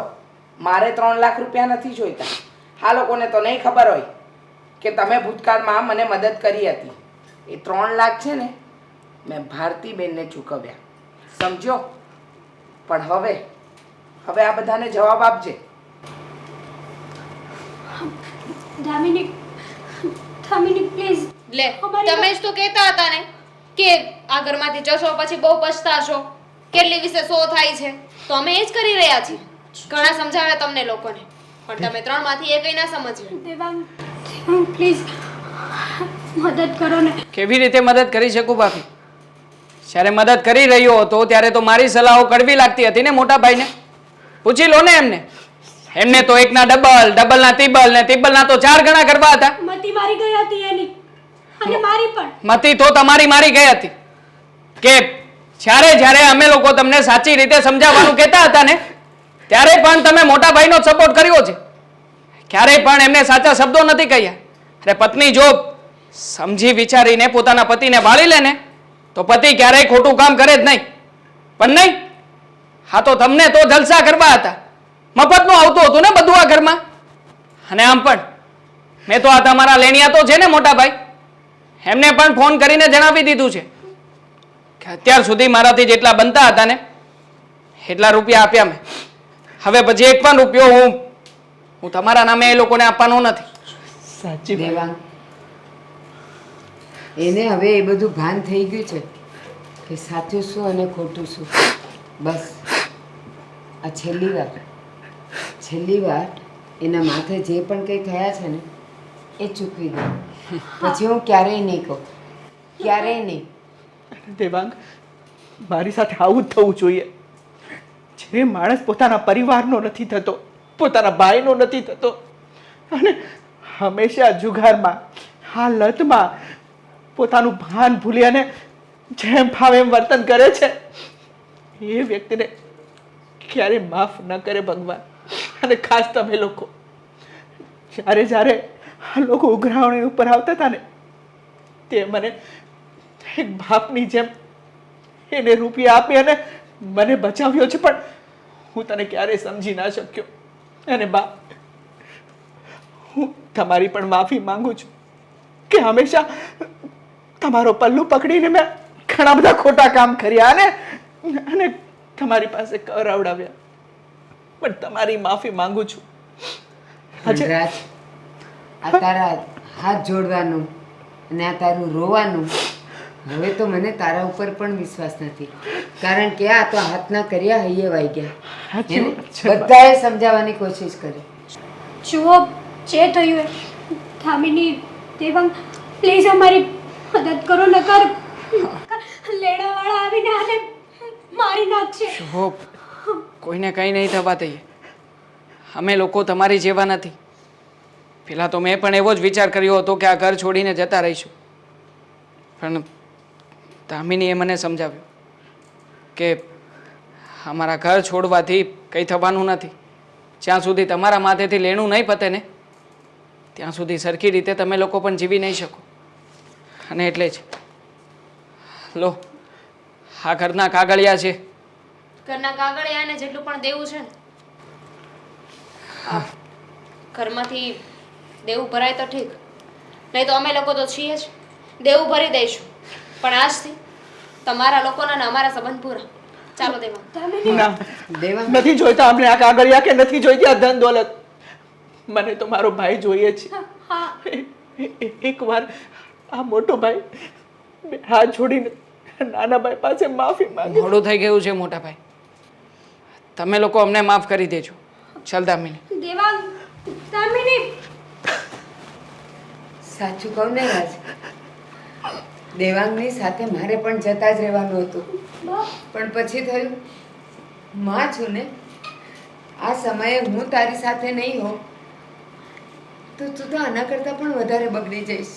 મારે 3 લાખ રૂપિયા નથી જોઈતા. આ લોકોને તો નહીં ખબર હોય કે તમે ભૂતકાળમાં મને મદદ કરી હતી. એ 3 લાખ છે ને મેં ભારતીબેનને ચૂકવ્યા, સમજો? પણ હવે આ બધાને જવાબ આપજે. દામિની પ્લીઝ. લે તમે જ તો કહેતા હતા ને કે આ ઘરમાંથી જશો પછી બહુ પછતાશો, કેટલી વિશે સો થાય છે, તો અમે એ જ કરી રહ્યા છીએ. ઘણા સમજાવ્યા તમને લોકોને, પણ તમે 3 માંથી એકઈ ના સમજ્યા. દેવાંગ પ્લીઝ મદદ કરો ને. કેવી રીતે મદદ કરી શકું ભાભી? જ્યારે મદદ કરી રહ્યો હતો ત્યારે તો મારી સલાહો કડવી લાગતી હતી ને મોટા ભાઈને. પૂછી લો ને એમને તો એકના ડબલના ત્રિબલ ને ત્રિબલના તો 4 ગણા કરવા હતા. મતી મારી ગઈ હતી એની, અને મારી પણ. મતી તો તમારી મારી ગઈ હતી કે જ્યારે અમે લોકો તમને સાચી રીતે સમજાવવાનું કહેતા હતા ને ત્યારે પણ તમે મોટા ભાઈનો સપોર્ટ કર્યો છે. ક્યારેય પણ એમને સાચા શબ્દો નથી કહ્યા. અરે પત્ની જો સમજી વિચારીને પોતાના પતિને વાળી લે ને તો પતિ ક્યારેય ખોટું કામ કરે જ નહીં. પણ નહીં, હા તો તમને તો જલસા કરવા હતા, મફતનું આવતું હતું ને બધું આ ઘરમાં. અને આમ પણ મેં તો આ તમારા લેણિયા તો છે ને મોટા ભાઈ, એમને પણ ફોન કરીને જણાવી દીધું છે કે અત્યાર સુધી મારાથી જેટલા બનતા હતા ને એટલા રૂપિયા આપ્યા મેં. હવે પછી એક પણ રૂપિયો હું તમારા નામે એ લોકોને આપવાનો નથી. સાચી વાત. દેવાંગ, એને હવે એ બધું ભાન થઈ ગયું છે કે સાચું શું અને ખોટું શું. બસ આ છેલ્લી વાર એના માથે જે પણ કંઈ થયા છે ને એ ચૂકવી દો. પછી હું ક્યારેય નહીં કહું, ક્યારેય નહીં. દેવાંગ, મારી સાથે આવું જ થવું જોઈએ. જે માણસ પોતાના પરિવારનો નથી થતો, પોતાના ભાઈનો નથી થતો, અને હંમેશા જુગારમાં, આ લતમાં પોતાનું ભાન ભૂલી અને જેમ ફાવે એમ વર્તન કરે છે, એ વ્યક્તિને ક્યારે માફ ન કરે ભગવાન. અને ખાસ તમે લોકો, જ્યારે આ લોકો ઉઘરાવણી ઉપર આવતા હતા ને તે મને એક બાપની જેમ એને રૂપિયા આપી અને મને બચાવ્યો છે. પણ હું તને ક્યારેય સમજી ના શક્યો. અને બા, હું તમારી પણ માફી માંગુ છું કે હંમેશા તમારો પલ્લું પકડીને મેં ઘણા બધા ખોટા કામ કર્યા અને તમારી પાસે કરાવડાવ્યા. પણ તમારી માફી માંગુ છું. રાજ, આ તારા હાથ જોડવાનું અને આ તારું રોવાનું, હવે તો મને તારા ઉપર પણ વિશ્વાસ નથી. કારણ કે આ તો હાથના કર્યા હૈયે વાઈ ગયા. બધાએ સમજાવવાની કોશિશ કરી. જુઓ જે થયું એ. દામિની, દેવાંગ પ્લીઝ અમારી મદદ કરો, નકર લેણાવાળા આવીને આને મારી નાખશે. જો કોઈને કંઈ નહીં થવા દઈએ. અમે લોકો તમારી જેવા નથી. પહેલાં તો મેં પણ એવો જ વિચાર કર્યો હતો કે આ ઘર છોડીને જતા રહીશું, પણ દામિનીએ મને સમજાવ્યું કે અમારા ઘર છોડવાથી કંઈ થવાનું નથી. જ્યાં સુધી તમારા માથેથી લેણું નહીં પતે ને ત્યાં સુધી સરખી રીતે તમે લોકો પણ જીવી નહીં શકો. અને એટલે જ લો, આ ઘરના કાગળિયા છે. ઘરના કાગળિયાને જેટલું પણ દેવું છે ને, ઘરમાંથી દેવું ભરાય તો ઠીક, નહીં તો અમે લોકો તો છીએ જ, દેવું ભરી દઈશું. પણ આજથી તમારા લોકોના ને અમારા સંબંધ પૂરા. ચાલો દેવાંગ. ના, દેવાંગ, નથી જોઈતા અમને આ કાગળિયા, કે નથી જોઈતી આ ધન દોલત. મને તો મારો ભાઈ જોઈએ છે. એકવાર આ મોટો ભાઈ હાથ જોડીને નાના ભાઈ પાસે માફી માંગે. મોડું થઈ ગયું છે મોટા ભાઈ, તમે લોકો અમને માફ કરી દેજો. ચાલ દામિની. દેવાંગ, દામિની. સાચું કહું ને રાજ, દેવાંગની સાથે મારે પણ જતા જ રહેવાનું હતું, પણ પછી થયું માં છું ને, આ સમયે હું તારી સાથે નહીં હોઉં તો તું તો આના કરતાં પણ વધારે બગડી જઈશ.